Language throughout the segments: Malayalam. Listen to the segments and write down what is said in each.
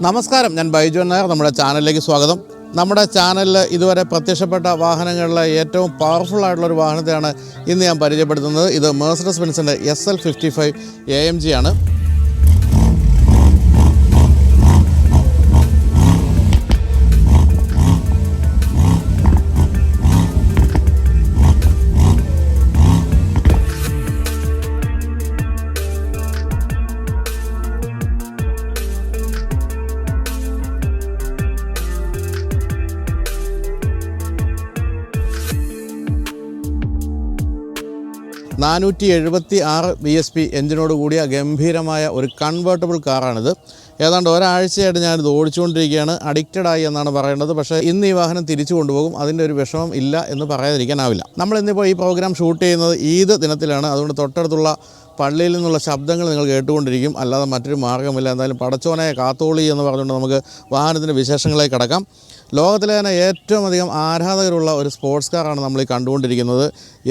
നമസ്കാരം, ഞാൻ ബൈജു നായർ. നമ്മുടെ ചാനലിലേക്ക് സ്വാഗതം. നമ്മുടെ ചാനലിൽ ഇതുവരെ പ്രത്യക്ഷപ്പെട്ട വാഹനങ്ങളിലെ ഏറ്റവും പവർഫുൾ ആയിട്ടുള്ളൊരു വാഹനത്തെയാണ് ഇന്ന് ഞാൻ പരിചയപ്പെടുത്തുന്നത്. ഇത് മെഴ്സിഡസ് ബെൻസിൻ്റെ SL55 AMG ആണ്. BSP എഞ്ചിനോട് കൂടിയ ഗംഭീരമായ ഒരു കൺവേർട്ടബിൾ കാറാണിത്. ഏതാണ്ട് ഒരാഴ്ചയായിട്ട് ഞാനിത് ഓടിച്ചുകൊണ്ടിരിക്കുകയാണ്. അഡിക്റ്റഡായി എന്നാണ് പറയേണ്ടത്. പക്ഷേ ഇന്ന് ഈ വാഹനം തിരിച്ചു കൊണ്ടുപോകും. അതിൻ്റെ ഒരു വിഷമം ഇല്ല എന്ന് പറയാതിരിക്കാനാവില്ല. നമ്മളിന്നിപ്പോൾ ഈ പ്രോഗ്രാം ഷൂട്ട് ചെയ്യുന്നത് ഈദ് ദിനത്തിലാണ്. അതുകൊണ്ട് തൊട്ടടുത്തുള്ള പള്ളിയിൽ നിന്നുള്ള ശബ്ദങ്ങൾ നിങ്ങൾ കേട്ടുകൊണ്ടിരിക്കും. അല്ലാതെ മറ്റൊരു മാർഗ്ഗമില്ല. എന്തായാലും പടച്ചോനെ കാത്തോളി എന്ന് പറഞ്ഞുകൊണ്ട് നമുക്ക് വാഹനത്തിൻ്റെ വിശേഷങ്ങളിലേക്ക് കടക്കാം. ലോകത്തിലെ തന്നെ ഏറ്റവും അധികം ആരാധകരുള്ള ഒരു സ്പോർട്സ് കാറാണ് നമ്മൾ ഈ കണ്ടുകൊണ്ടിരിക്കുന്നത്.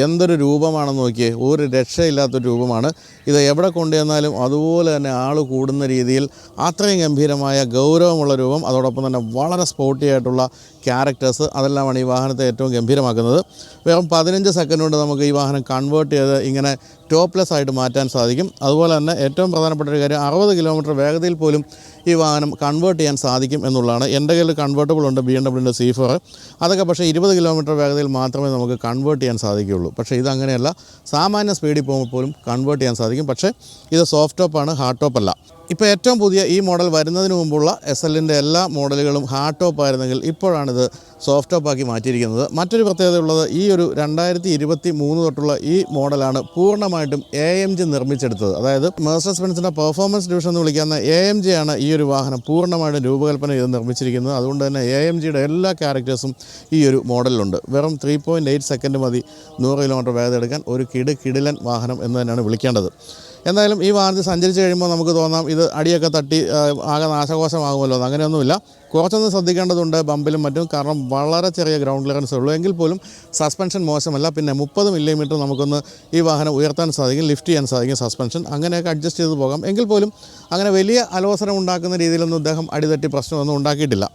എന്തൊരു രൂപമാണെന്ന് നോക്കിയേ, ഒരു രക്ഷയില്ലാത്തൊരു രൂപമാണ്. ഇത് എവിടെ കൊണ്ടുവന്നാലും അതുപോലെ തന്നെ ആൾ കൂടുന്ന രീതിയിൽ അത്രയും ഗംഭീരമായ ഗൗരവമുള്ള രൂപം, അതോടൊപ്പം തന്നെ വളരെ സ്പോർട്ടി ആയിട്ടുള്ള ക്യാരക്ടേഴ്സ്, അതെല്ലാമാണ് ഈ വാഹനത്തെ ഏറ്റവും ഗംഭീരമാക്കുന്നത്. വെറും 15 സെക്കൻഡ് കൊണ്ട് നമുക്ക് ഈ വാഹനം കൺവേർട്ട് ചെയ്ത് ഇങ്ങനെ ടോപ്ലെസ് ആയിട്ട് മാറ്റാൻ സാധിക്കും. അതുപോലെ തന്നെ ഏറ്റവും പ്രധാനപ്പെട്ട ഒരു കാര്യം, 60 കിലോമീറ്റർ വേഗതയിൽ പോലും ഈ വാഹനം കൺവേർട്ട് ചെയ്യാൻ സാധിക്കും എന്നുള്ളതാണ്. എൻ്റെ കയ്യിൽ കൺവേർട്ടബിൾ ഉണ്ട്, BMW C4. അതൊക്കെ പക്ഷേ 20 കിലോമീറ്റർ വേഗതയിൽ മാത്രമേ നമുക്ക് കൺവേർട്ട് ചെയ്യാൻ സാധിക്കുകയുള്ളൂ. പക്ഷേ ഇതങ്ങനെയല്ല, സാമാന്യ സ്പീഡിൽ പോകുമ്പോൾ പോലും കൺവേർട്ട് ചെയ്യാൻ സാധിക്കും. പക്ഷേ ഇത് സോഫ്റ്റ് ടോപ്പാണ്, ഹാർഡ് ടോപ്പല്ല. ഇപ്പോൾ ഏറ്റവും പുതിയ ഈ മോഡൽ വരുന്നതിന് മുമ്പുള്ള SLൻ്റെ എല്ലാ മോഡലുകളും ഹാർഡ് ടോപ്പ് ആയിരുന്നെങ്കിൽ ഇപ്പോഴാണിത് സോഫ്റ്റ് ടോപ്പാക്കി മാറ്റിയിരിക്കുന്നത്. മറ്റൊരു പ്രത്യേകത ഉള്ളത്, ഈ ഒരു 2023 തൊട്ടുള്ള ഈ മോഡലാണ് പൂർണ്ണമായിട്ടും AMG നിർമ്മിച്ചെടുത്തത്. അതായത് മെഴ്സിഡസ് ബെൻസിൻ്റെ പെർഫോമൻസ് ഡിവിഷൻ എന്ന് വിളിക്കുന്ന AMG ആണ് ഈ ഒരു വാഹനം പൂർണ്ണമായിട്ടും രൂപകൽപ്പന ചെയ്ത് നിർമ്മിച്ചിരിക്കുന്നത്. അതുകൊണ്ട് തന്നെ AMGയുടെ എല്ലാ ക്യാരക്ടേഴ്സും ഈ ഒരു മോഡലിലുണ്ട്. വെറും 3.8 സെക്കൻഡ് മതി 100 കിലോമീറ്റർ വേഗത എടുക്കാൻ. ഒരു കിടിലൻ വാഹനം എന്ന് തന്നെയാണ് വിളിക്കേണ്ടത്. എന്തായാലും ഈ വാഹനത്തിൽ സഞ്ചരിച്ച് കഴിയുമ്പോൾ നമുക്ക് തോന്നാം ഇത് അടിയൊക്കെ തട്ടി ആകെ നാശകോശമാകുമല്ലോ. അങ്ങനെയൊന്നുമില്ല. കുറച്ചൊന്നും ശ്രദ്ധിക്കേണ്ടതുണ്ട് ബമ്പിലും മറ്റും. കാരണം വളരെ ചെറിയ ഗ്രൗണ്ട് ക്ലിയറൻസ് ഉള്ളൂ. എങ്കിൽ പോലും സസ്പെൻഷൻ മോശമല്ല. പിന്നെ 30 മില്ലിമീറ്റർ നമുക്കൊന്ന് ഈ വാഹനം ഉയർത്താൻ സാധിക്കും, ലിഫ്റ്റ് ചെയ്യാൻ സാധിക്കും സസ്പെൻഷൻ. അങ്ങനെയൊക്കെ അഡ്ജസ്റ്റ് ചെയ്ത് പോകാം. എങ്കിൽ പോലും അങ്ങനെ വലിയ അലോസരം ഉണ്ടാക്കുന്ന രീതിയിലൊന്നും ഇദ്ദേഹം അടിതട്ടി പ്രശ്നമൊന്നും ഉണ്ടാക്കിയിട്ടില്ല.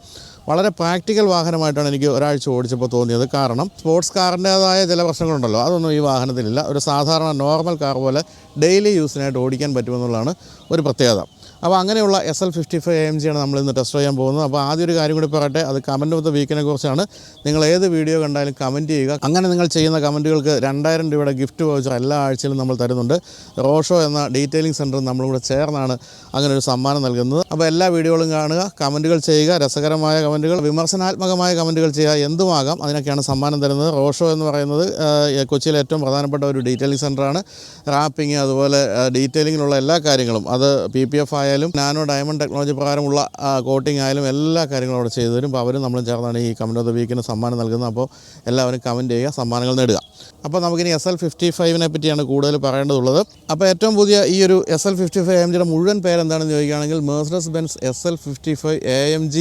വളരെ പ്രാക്ടിക്കൽ വാഹനമായിട്ടാണ് എനിക്ക് ഒരാഴ്ച ഓടിച്ചപ്പോൾ തോന്നിയത്. കാരണം സ്പോർട്സ് കാറിൻ്റേതായ ചില പ്രശ്നങ്ങളുണ്ടല്ലോ, അതൊന്നും ഈ വാഹനത്തിലില്ല. ഒരു സാധാരണ നോർമൽ കാർ പോലെ ഡെയിലി യൂസിനായിട്ട് ഓടിക്കാൻ പറ്റുമെന്നുള്ളതാണ് ഒരു പ്രത്യേകത. അപ്പോൾ അങ്ങനെയുള്ള SL55 AMG ആണ് നമ്മളിന്ന് ടെസ്റ്റ് ചെയ്യാൻ പോകുന്നത്. അപ്പോൾ ആദ്യം ഒരു കാര്യം കൂടി പറയട്ടെ, അത് കമൻറ്റ് വിത്ത് വീക്കിനെ കുറിച്ചാണ്. നിങ്ങൾ ഏത് വീഡിയോ കണ്ടാലും കമൻറ്റ് ചെയ്യുക. അങ്ങനെ നിങ്ങൾ ചെയ്യുന്ന കമൻറ്റുകൾക്ക് 2000 രൂപയുടെ ഗിഫ്റ്റ് വൗച്ചർ എല്ലാ ആഴ്ചയിലും നമ്മൾ തരുന്നുണ്ട്. റോഷോ എന്ന ഡീറ്റെയിലിംഗ് സെൻറ്റർ നമ്മളും കൂടെ ചേർന്നാണ് അങ്ങനെ ഒരു സമ്മാനം നൽകുന്നത്. അപ്പോൾ എല്ലാ വീഡിയോകളും കാണുക, കമൻറ്റുകൾ ചെയ്യുക. രസകരമായ കമൻറ്റുകൾ, വിമർശനാത്മകമായ കമൻറ്റുകൾ ചെയ്യുക, എന്തുമാകാം. അതിനൊക്കെയാണ് സമ്മാനം തരുന്നത്. റോഷോ എന്ന് പറയുന്നത് കൊച്ചിയിലെ ഏറ്റവും പ്രധാനപ്പെട്ട ഒരു ഡീറ്റെയിലിംഗ് സെൻറ്ററാണ്. റാപ്പിംഗ്, അതുപോലെ ഡീറ്റെയിലിങ്ങിലുള്ള എല്ലാ കാര്യങ്ങളും, അത് PPF ആയാലും നാനോ ഡയമണ്ട് ടെക്നോളജി പ്രകാരമുള്ള കോട്ടിംഗ് ആയാലും എല്ലാ കാര്യങ്ങളും അവിടെ ചെയ്തു തരും. അപ്പോൾ അവരും നമ്മളും ചേർന്നാണ് ഈ കമൻറ്റ് ഓഫ് ദ വീക്കിന് സമ്മാനം നൽകുന്നത്. അപ്പോൾ എല്ലാവരും കമൻറ്റ് ചെയ്യുക, സമ്മാനങ്ങൾ നേടുക. അപ്പോൾ നമുക്കിനി SL55 പറ്റിയാണ് കൂടുതൽ പറയേണ്ടതുള്ളത്. അപ്പോൾ ഏറ്റവും പുതിയ ഈ ഒരു SL55 AMGയുടെ മുഴുവൻ പേരെന്താണെന്ന് ചോദിക്കുകയാണെങ്കിൽ Mercedes Benz SL55 AMG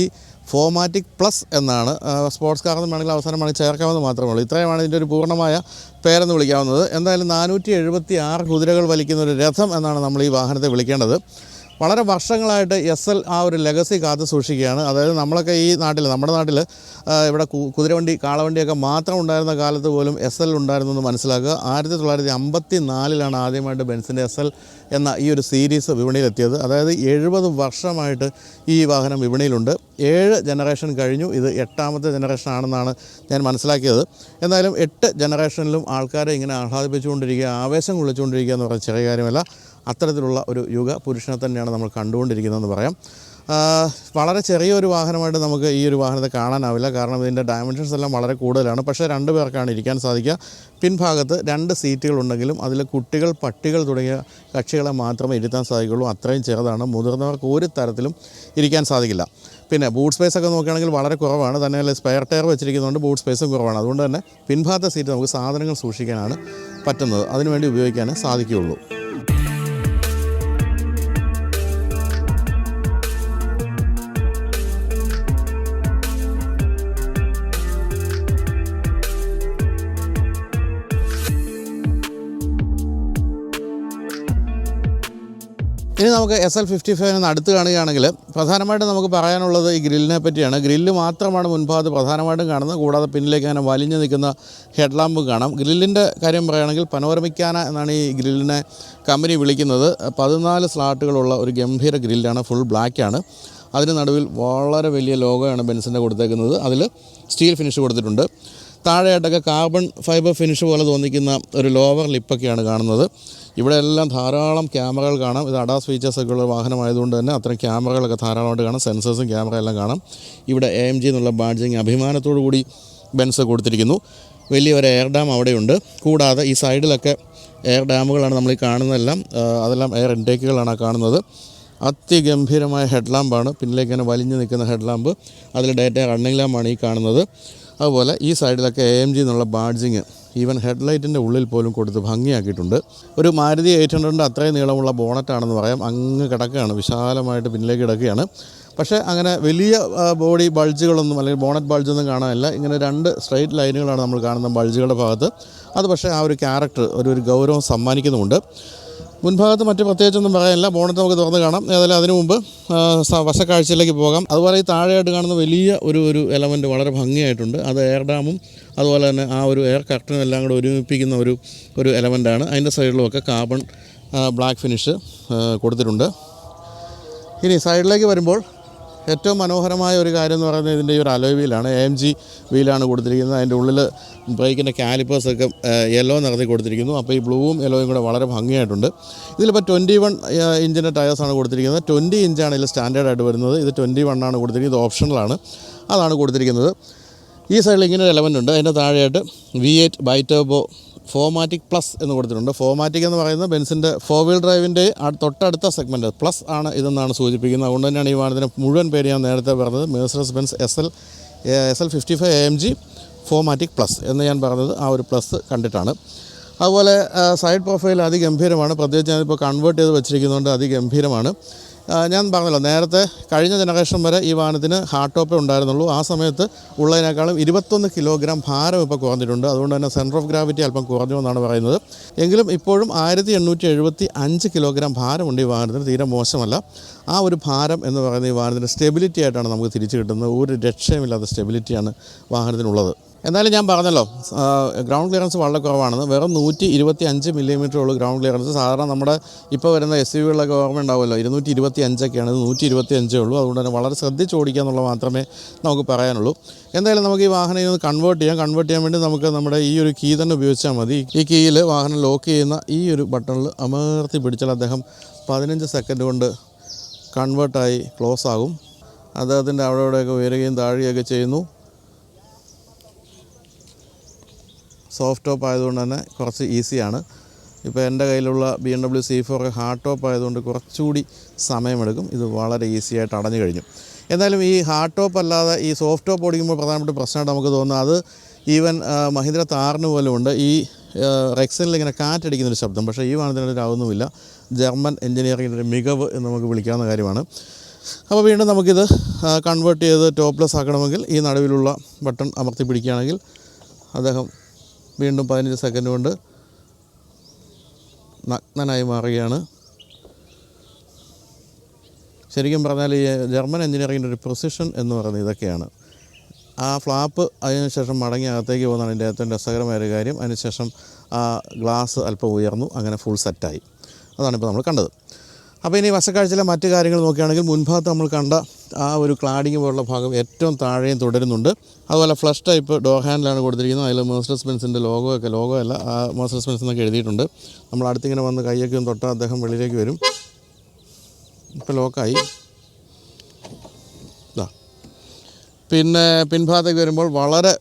4MATIC plus എന്നാണ്. സ്പോർട്സ് കാർ എന്ന് വേണമെങ്കിൽ അവസാനമാണ് ചേർക്കാവുന്നത് മാത്രമേ ഉള്ളൂ. ഇത്രയുമാണ് ഇതിൻ്റെ ഒരു പൂർണ്ണമായ പേരെന്ന് വിളിക്കാവുന്നത്. എന്തായാലും 476 കുതിരകൾ വലിക്കുന്ന ഒരു രഥം എന്നാണ് നമ്മൾ ഈ വാഹനത്തെ വിളിക്കേണ്ടത്. വളരെ വർഷങ്ങളായിട്ട് SL ആ ഒരു ലെഗസി കാത്തു സൂക്ഷിക്കുകയാണ്. അതായത് നമ്മളൊക്കെ ഈ നാട്ടിൽ, നമ്മുടെ നാട്ടിൽ ഇവിടെ കുതിരവണ്ടി, കാളവണ്ടിയൊക്കെ മാത്രം ഉണ്ടായിരുന്ന കാലത്ത് പോലും SL ഉണ്ടായിരുന്നു എന്ന് മനസ്സിലാക്കുക. 1954 ആദ്യമായിട്ട് ബെൻസിൻ്റെ SL എന്ന ഈ ഒരു സീരീസ് വിപണിയിലെത്തിയത്. അതായത് 70 വർഷമായിട്ട് ഈ വാഹനം വിപണിയിലുണ്ട്. 7 ജനറേഷൻ കഴിഞ്ഞു. ഇത് 8ാമത്തെ ജനറേഷൻ ആണെന്നാണ് ഞാൻ മനസ്സിലാക്കിയത്. എന്തായാലും 8 ജനറേഷനിലും ആൾക്കാരെ ഇങ്ങനെ ആഹ്ലാദിപ്പിച്ചുകൊണ്ടിരിക്കുക, ആവേശം കൊള്ളിച്ചുകൊണ്ടിരിക്കുക എന്ന് പറയുന്ന ചെറിയ കാര്യമല്ല. അത്തരത്തിലുള്ള ഒരു യുഗ പുരുഷനെ തന്നെയാണ് നമ്മൾ കണ്ടുകൊണ്ടിരിക്കുന്നതെന്ന് പറയാം. വളരെ ചെറിയൊരു വാഹനമായിട്ട് നമുക്ക് ഈ ഒരു വാഹനത്തെ കാണാനാവില്ല. കാരണം ഇതിൻ്റെ ഡയമെൻഷൻസ് എല്ലാം വളരെ കൂടുതലാണ്. പക്ഷേ 2 പേർക്കാണ് ഇരിക്കാൻ സാധിക്കുക. പിൻഭാഗത്ത് 2 സീറ്റുകളുണ്ടെങ്കിലും അതിൽ കുട്ടികൾ, പട്ടികൾ തുടങ്ങിയ കക്ഷികളെ മാത്രമേ ഇരുത്താൻ സാധിക്കുള്ളൂ. അത്രയും ചെറുതാണ്. മുതിർന്നവർക്ക് ഒരു തരത്തിലും ഇരിക്കാൻ സാധിക്കില്ല. പിന്നെ ബൂട്ട് സ്പേസ് ഒക്കെ നോക്കുകയാണെങ്കിൽ വളരെ കുറവാണ്. തന്നെ സ്പെയർ ടയർ വെച്ചിരിക്കുന്നതുകൊണ്ട് ബൂട്ട് സ്പേസും കുറവാണ്. അതുകൊണ്ട് തന്നെ പിൻഭാഗത്തെ സീറ്റ് നമുക്ക് സാധനങ്ങൾ സൂക്ഷിക്കാനാണ് പറ്റുന്നത്. അതിനുവേണ്ടി ഉപയോഗിക്കാനേ സാധിക്കുകയുള്ളൂ. ഇനി നമുക്ക് SL55 അടുത്ത് കാണുകയാണെങ്കിൽ പ്രധാനമായിട്ടും നമുക്ക് പറയാനുള്ളത് ഈ ഗ്രില്ലിനെ പറ്റിയാണ്. ഗ്രില്ല് മാത്രമാണ് മുൻഭാഗത്ത് പ്രധാനമായിട്ടും കാണുന്നത്. കൂടാതെ പിന്നിലേക്ക് അങ്ങനെ വലിഞ്ഞു നിൽക്കുന്ന ഹെഡ് ലാമ്പ് കാണാം. ഗ്രില്ലിൻ്റെ കാര്യം പറയുകയാണെങ്കിൽ പനോരമിക്കാന എന്നാണ് ഈ ഗ്രില്ലിനെ കമ്പനി വിളിക്കുന്നത്. 14 സ്ലാട്ടുകളുള്ള ഒരു ഗംഭീര ഗ്രില്ലാണ്. ഫുൾ ബ്ലാക്കാണ്. അതിന് നടുവിൽ വളരെ വലിയ ലോഗോയാണ് ബെൻസിൻ്റെ കൊടുത്തേക്കുന്നത്. അതിൽ സ്റ്റീൽ ഫിനിഷ് കൊടുത്തിട്ടുണ്ട്. താഴെയായിട്ടൊക്കെ കാർബൺ ഫൈബർ ഫിനിഷ് പോലെ തോന്നിക്കുന്ന ഒരു ലോവർ ലിപ്പൊക്കെയാണ് കാണുന്നത്. ഇവിടെ എല്ലാം ധാരാളം ക്യാമറകൾ കാണാം. ഇത് അഡാസ് ഫീച്ചേഴ്സൊക്കെ ഉള്ള വാഹനമായതുകൊണ്ട് തന്നെ അത്തരം ക്യാമറകളൊക്കെ ധാരാളമായിട്ട് കാണാം. സെൻസേഴ്സും ക്യാമറ എല്ലാം കാണാം. ഇവിടെ AMG എന്നുള്ള ബാഡ്ജിങ് അഭിമാനത്തോടു കൂടി ബെൻസ് കൊടുത്തിരിക്കുന്നു. വലിയൊരു എയർ ഡാം അവിടെയുണ്ട്. കൂടാതെ ഈ സൈഡിലൊക്കെ എയർ ഡാമുകളാണ് നമ്മൾ ഈ കാണുന്നതെല്ലാം. അതെല്ലാം എയർ ഇൻടേക്കുകളാണ് കാണുന്നത്. അതിഗംഭീരമായ ഹെഡ് ലാമ്പാണ്. പിന്നിലേക്ക് ഇങ്ങനെ വലിഞ്ഞു നിൽക്കുന്ന ഹെഡ് ലാമ്പ്. അതിൽ ഡേറ്റ റണ്ണിങ് ലാമ്പാണ് ഈ കാണുന്നത്. അതുപോലെ ഈ സൈഡിലൊക്കെ AMG എന്നുള്ള ബാഡ്ജിങ് ഈവൻ ഹെഡ്ലൈറ്റിൻ്റെ ഉള്ളിൽ പോലും കൊടുത്ത് ഭംഗിയാക്കിയിട്ടുണ്ട്. ഒരു മാരുതി 800ൻ്റെ അത്രയും നീളമുള്ള ബോണറ്റാണെന്ന് പറയാം. അങ്ങ് കിടക്കുകയാണ്, വിശാലമായിട്ട് പിന്നിലേക്ക് കിടക്കുകയാണ്. പക്ഷേ അങ്ങനെ വലിയ ബോഡി ബൾജുകളൊന്നും അല്ലെങ്കിൽ ബോണറ്റ് ബൾജൊന്നും കാണാനില്ല. ഇങ്ങനെ 2 സ്ട്രൈറ്റ് ലൈനുകളാണ് നമ്മൾ കാണുന്ന ബൾജുകളുടെ ഭാഗത്ത്. അത് പക്ഷേ ആ ഒരു ക്യാരക്ടർ ഒരു ഗൗരവം സമ്മാനിക്കുന്നുമുണ്ട്. മുൻഭാഗത്ത് മറ്റ് പ്രത്യേകിച്ചൊന്നും പറയാനില്ല. ബോണറ്റ് നമുക്ക് തുറന്ന് കാണാം. ഏതായാലും അതിനു മുമ്പ് വശക്കാഴ്ചയിലേക്ക് പോകാം. അതുപോലെ ഈ താഴെയായിട്ട് കാണുന്ന വലിയ ഒരു എലമെൻറ്റ് വളരെ ഭംഗിയായിട്ടുണ്ട്. അത് എയർ ഡാമും അതുപോലെ തന്നെ ആ ഒരു എയർ കർട്ടനും എല്ലാം കൂടെ ഒരുമിപ്പിക്കുന്ന ഒരു എലമെൻറ്റാണ്. അതിൻ്റെ സൈഡിലുമൊക്കെ കാർബൺ ബ്ലാക്ക് ഫിനിഷ് കൊടുത്തിട്ടുണ്ട്. ഇനി സൈഡിലേക്ക് വരുമ്പോൾ ഏറ്റവും മനോഹരമായ ഒരു കാര്യം എന്ന് പറയുന്നത് ഇതിൻ്റെ ഈ ഒരു അലോയ് വീലാണ്. AMG വീലാണ് കൊടുത്തിരിക്കുന്നത്. അതിൻ്റെ ഉള്ളിൽ ബ്രേക്കിൻ്റെ കാലിപ്പേഴ്സൊക്കെ യെല്ലോ നിറത്തി കൊടുത്തിരിക്കുന്നു. അപ്പോൾ ഈ ബ്ലൂവും യെല്ലോയും കൂടെ വളരെ ഭംഗിയായിട്ടുണ്ട്. ഇതിലിപ്പോൾ 21 ഇഞ്ചിൻ്റെ ടയേഴ്സാണ് കൊടുത്തിരിക്കുന്നത്. 20 ഇഞ്ചാണ് ഇതിൽ സ്റ്റാൻഡേർഡായിട്ട് വരുന്നത്. ഇത് 21 ആണ് കൊടുത്തിരിക്കുന്നത്. ഇത് ഓപ്ഷണലാണ്. അതാണ് കൊടുത്തിരിക്കുന്നത്. ഈ സൈഡിൽ ഇങ്ങനെ ഒരു എലമെൻ്റ് ഉണ്ട്. അതിൻ്റെ താഴെയായിട്ട് V8 ബൈറ്റർബോ 4മാറ്റിക് പ്ലസ് എന്ന് കൊടുത്തിട്ടുണ്ട്. 4മാറ്റിക് എന്ന് പറയുന്നത് ബെൻസിൻ്റെ 4 വീൽ ഡ്രൈവിൻ്റെ തൊട്ടടുത്ത സെഗ്മെൻറ്റ് പ്ലസ് ആണ് ഇതെന്നാണ് സൂചിപ്പിക്കുന്നത്. അതുകൊണ്ട് തന്നെയാണ് ഈ വാഹനത്തിന് മുഴുവൻ പേര് ഞാൻ നേരത്തെ പറഞ്ഞത് മെഴ്സിഡസ് ബെൻസ് SL55 AMG 4മാറ്റിക് പ്ലസ് എന്ന് ഞാൻ പറഞ്ഞത് ആ ഒരു പ്ലസ് കണ്ടിട്ടാണ്. അതുപോലെ സൈഡ് പ്രൊഫൈൽ അതിഗംഭീരമാണ്. പ്രത്യേകിച്ച് ഞാനിപ്പോൾ കൺവേർട്ട് ചെയ്ത് വെച്ചിരിക്കുന്നതുകൊണ്ട് അതിഗംഭീരമാണ്. ഞാൻ പറഞ്ഞല്ലോ, നേരത്തെ കഴിഞ്ഞ ജനറേഷൻ വരെ ഈ വാഹനത്തിന് ഹാർഡ് ടോപ്പേ ഉണ്ടായിരുന്നുള്ളൂ. ആ സമയത്ത് ഉള്ളതിനേക്കാളും 21 കിലോഗ്രാം ഭാരം ഇപ്പോൾ കുറഞ്ഞിട്ടുണ്ട്. അതുകൊണ്ട് തന്നെ സെൻറ്റർ ഓഫ് ഗ്രാവിറ്റി അല്പം കുറഞ്ഞു എന്നാണ് പറയുന്നത്. എങ്കിലും ഇപ്പോഴും 1875 കിലോഗ്രാം ഭാരമുണ്ട് ഈ വാഹനത്തിന്. തീരെ മോശമല്ല. ആ ഒരു ഭാരം എന്ന് പറയുന്നത് ഈ വാഹനത്തിൻ്റെ സ്റ്റെബിലിറ്റി ആയിട്ടാണ് നമുക്ക് തിരിച്ചു കിട്ടുന്നത്. ഒരു രക്ഷയുമില്ലാത്ത സ്റ്റെബിലിറ്റിയാണ് വാഹനത്തിനുള്ളത്. എന്നാലും ഞാൻ പറഞ്ഞല്ലോ, ഗ്രൗണ്ട് ക്ലിയറൻസ് വളരെ കുറവാണെന്ന്. വെറും 125 മില്ലിമീറ്റർ ഉള്ളൂ ഗ്രൗണ്ട് ക്ലിയറൻസ്. സാധാരണ നമ്മുടെ ഇപ്പോൾ വരുന്ന SUV-കളൊക്കെ ഓർമ്മ ഉണ്ടാവുമല്ലോ, 225ഒക്കെയാണ്. ഇത് 125 ഉള്ളൂ. അതുകൊണ്ട് തന്നെ വളരെ ശ്രദ്ധിച്ച് ഓടിക്കുക എന്നുള്ളത് മാത്രമേ നമുക്ക് പറയാനുള്ളൂ. എന്തായാലും നമുക്ക് ഈ വാഹനം ഇന്ന് കൺവേർട്ട് ചെയ്യാൻ വേണ്ടി നമുക്ക് നമ്മുടെ ഈ ഒരു കീ തന്നെ ഉപയോഗിച്ചാൽ മതി. ഈ കീയിൽ വാഹനം ലോക്ക് ചെയ്യുന്ന ഈ ഒരു ബട്ടണിൽ അമർത്തി പിടിച്ചാൽ അദ്ദേഹം 15 സെക്കൻഡ് കൊണ്ട് കൺവേർട്ടായി ക്ലോസ് ആകും. അദ്ദേഹത്തിൻ്റെ അവിടെയൊക്കെ ഉയരുകയും താഴുകയൊക്കെ ചെയ്യുന്നു. സോഫ്റ്റ് ടോപ്പ് ആയതുകൊണ്ട് തന്നെ കുറച്ച് ഈസിയാണ്. ഇപ്പോൾ എൻ്റെ കയ്യിലുള്ള BMW C4 ഹാർഡ് ടോപ്പ് ആയതുകൊണ്ട് കുറച്ചുകൂടി സമയമെടുക്കും. ഇത് വളരെ ഈസി ആയിട്ട് അടഞ്ഞു കഴിഞ്ഞു. എന്തായാലും ഈ ഹാർഡ് ടോപ്പ് അല്ലാതെ ഈ സോഫ്റ്റ് ടോപ്പ് ഓടിക്കുമ്പോൾ പ്രധാനപ്പെട്ട പ്രശ്നമായിട്ട് നമുക്ക് തോന്നുന്നത് അത് ഈവൻ മഹീന്ദ്ര താറിന് പോലും ഉണ്ട്. ഈ റെക്സനിൽ ഇങ്ങനെ കാറ്റടിക്കുന്നൊരു ശബ്ദം. പക്ഷേ ഈ വാഹനത്തിനൊരാവുന്നുമില്ല. ജർമ്മൻ എഞ്ചിനീയറിങ്ങിൻ്റെ ഒരു മികവ് എന്ന് നമുക്ക് വിളിക്കാവുന്ന കാര്യമാണ്. അപ്പോൾ വീണ്ടും നമുക്കിത് കൺവേർട്ട് ചെയ്ത് ടോപ്പ്ലെസ് ആക്കണമെങ്കിൽ ഈ നടുവിലുള്ള ബട്ടൺ അമർത്തി പിടിക്കുകയാണെങ്കിൽ അദ്ദേഹം വീണ്ടും 15 സെക്കൻഡ് കൊണ്ട് നഗ്നനായി മാറുകയാണ്. ശരിക്കും പറഞ്ഞാൽ ഈ ജർമ്മൻ എഞ്ചിനീയറിങ്ങിൻ്റെ ഒരു പ്രൊസിഷൻ എന്ന് പറയുന്നത് ഇതൊക്കെയാണ്. ആ ഫ്ലാപ്പ് അതിനുശേഷം മടങ്ങി അകത്തേക്ക് പോകുന്നതാണ് ഇതിൻ്റെ ഏറ്റവും രസകരമായൊരു കാര്യം. അതിനുശേഷം ആ ഗ്ലാസ് അല്പം ഉയർന്നു, അങ്ങനെ ഫുൾ സെറ്റായി. അതാണിപ്പോൾ നമ്മൾ കണ്ടത്. അപ്പോൾ ഇനി വശക്കാഴ്ചയിലെ മറ്റ് കാര്യങ്ങൾ നോക്കുകയാണെങ്കിൽ മുൻഭാഗത്ത് നമ്മൾ കണ്ട ആ ഒരു ക്ലാഡിങ് പോലുള്ള ഭാഗം ഏറ്റവും താഴെയും തുടരുന്നുണ്ട്. അതുപോലെ ഫ്ലഷ് ടൈപ്പ് ഡോർ ഹാൻഡിലാണ് കൊടുത്തിരിക്കുന്നത്. അതിൽ മെഴ്സിഡസ് ബെൻസിൻ്റെ ലോഗോ അല്ല, ആ മെഴ്സിഡസ് ബെൻസ് എന്നൊക്കെ എഴുതിയിട്ടുണ്ട്. നമ്മൾ അടുത്തിങ്ങനെ വന്ന് കൈയൊക്കെ തൊട്ടാൽ അദ്ദേഹം വെളിയിലേക്ക് വരും. ഇപ്പോൾ ലോക്കായി. പിന്നെ പിൻഭാഗത്തേക്ക് വരുമ്പോൾ വളരെ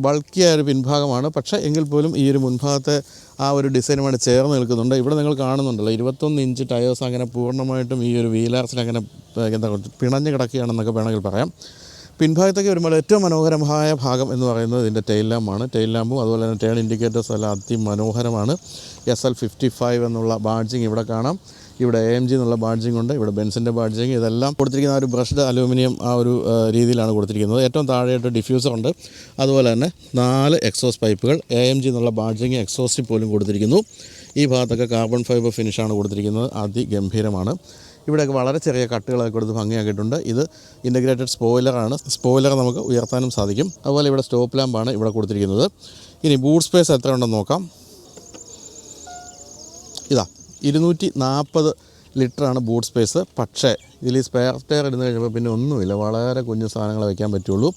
ബൾക്കിയായ ഒരു പിൻഭാഗമാണ്. പക്ഷേ എങ്കിൽ പോലും ഈ ഒരു മുൻഭാഗത്തെ ആ ഒരു ഡിസൈനുമായിട്ട് ചേർന്ന് നിൽക്കുന്നുണ്ട്. ഇവിടെ നിങ്ങൾ കാണുന്നുണ്ടല്ലോ 21 ഇഞ്ച് ടയേഴ്സ് അങ്ങനെ പൂർണ്ണമായിട്ടും ഈ ഒരു വീലാർസിൽ അങ്ങനെ എന്താ പിണഞ്ഞ് കിടക്കുകയാണെന്നൊക്കെ വേണമെങ്കിൽ പറയാം. പിൻഭാഗത്തേക്ക് വരുമ്പോൾ ഏറ്റവും മനോഹരമായ ഭാഗം എന്ന് പറയുന്നത് ഇതിൻ്റെ ടെയിൽ ലാമ്പാണ്. ടെയിൽ ലാമ്പും അതുപോലെ തന്നെ ടേൺ ഇൻഡിക്കേറ്റേഴ്സ് എല്ലാം അതിമനോഹരമാണ്. SL55 എന്നുള്ള ബാഡ്ജിങ് ഇവിടെ കാണാം. ഇവിടെ AMG എന്നുള്ള ബാഡ്ജിങ് ഉണ്ട്. ഇവിടെ ബെൻസിൻ്റെ ബാഡ്ജിങ്. ഇതെല്ലാം കൊടുത്തിരിക്കുന്ന ആ ഒരു ബ്രഷ്ഡ് അലൂമിനിയം ആ ഒരു രീതിയിലാണ് കൊടുത്തിരിക്കുന്നത്. ഏറ്റവും താഴെയായിട്ട് ഡിഫ്യൂസർ ഉണ്ട്. അതുപോലെ തന്നെ 4 എക്സോസ്റ്റ് പൈപ്പുകൾ. AMG എന്നുള്ള ബാഡ്ജിങ് എക്സോസ്റ്റിൽ പോലും കൊടുത്തിരിക്കുന്നു. ഈ ഭാഗത്തൊക്കെ കാർബൺ ഫൈബർ ഫിനിഷാണ് കൊടുത്തിരിക്കുന്നത്. അതിഗംഭീരമാണ്. ഇവിടെയൊക്കെ വളരെ ചെറിയ കട്ടുകളൊക്കെ കൊടുത്ത് ഭംഗിയാക്കിയിട്ടുണ്ട്. ഇത് ഇൻ്റഗ്രേറ്റഡ് സ്പോയിലറാണ്. സ്പോയിലർ നമുക്ക് ഉയർത്താനും സാധിക്കും. അതുപോലെ ഇവിടെ സ്റ്റോപ്പ് ലാമ്പാണ് ഇവിടെ കൊടുത്തിരിക്കുന്നത്. ഇനി ബൂട്ട് സ്പേസ് എത്ര ഉണ്ടെന്ന് നോക്കാം. ഇതാ 240 ലിറ്ററാണ് ബൂട്ട് സ്പേസ്. പക്ഷേ ഇതിൽ സ്പെയർ ടയർ ഇടുന്ന കഴിഞ്ഞപ്പോൾ പിന്നെ ഒന്നുമില്ല, വളരെ കുഞ്ഞു സാധനങ്ങൾ വയ്ക്കാൻ പറ്റുള്ളൂ.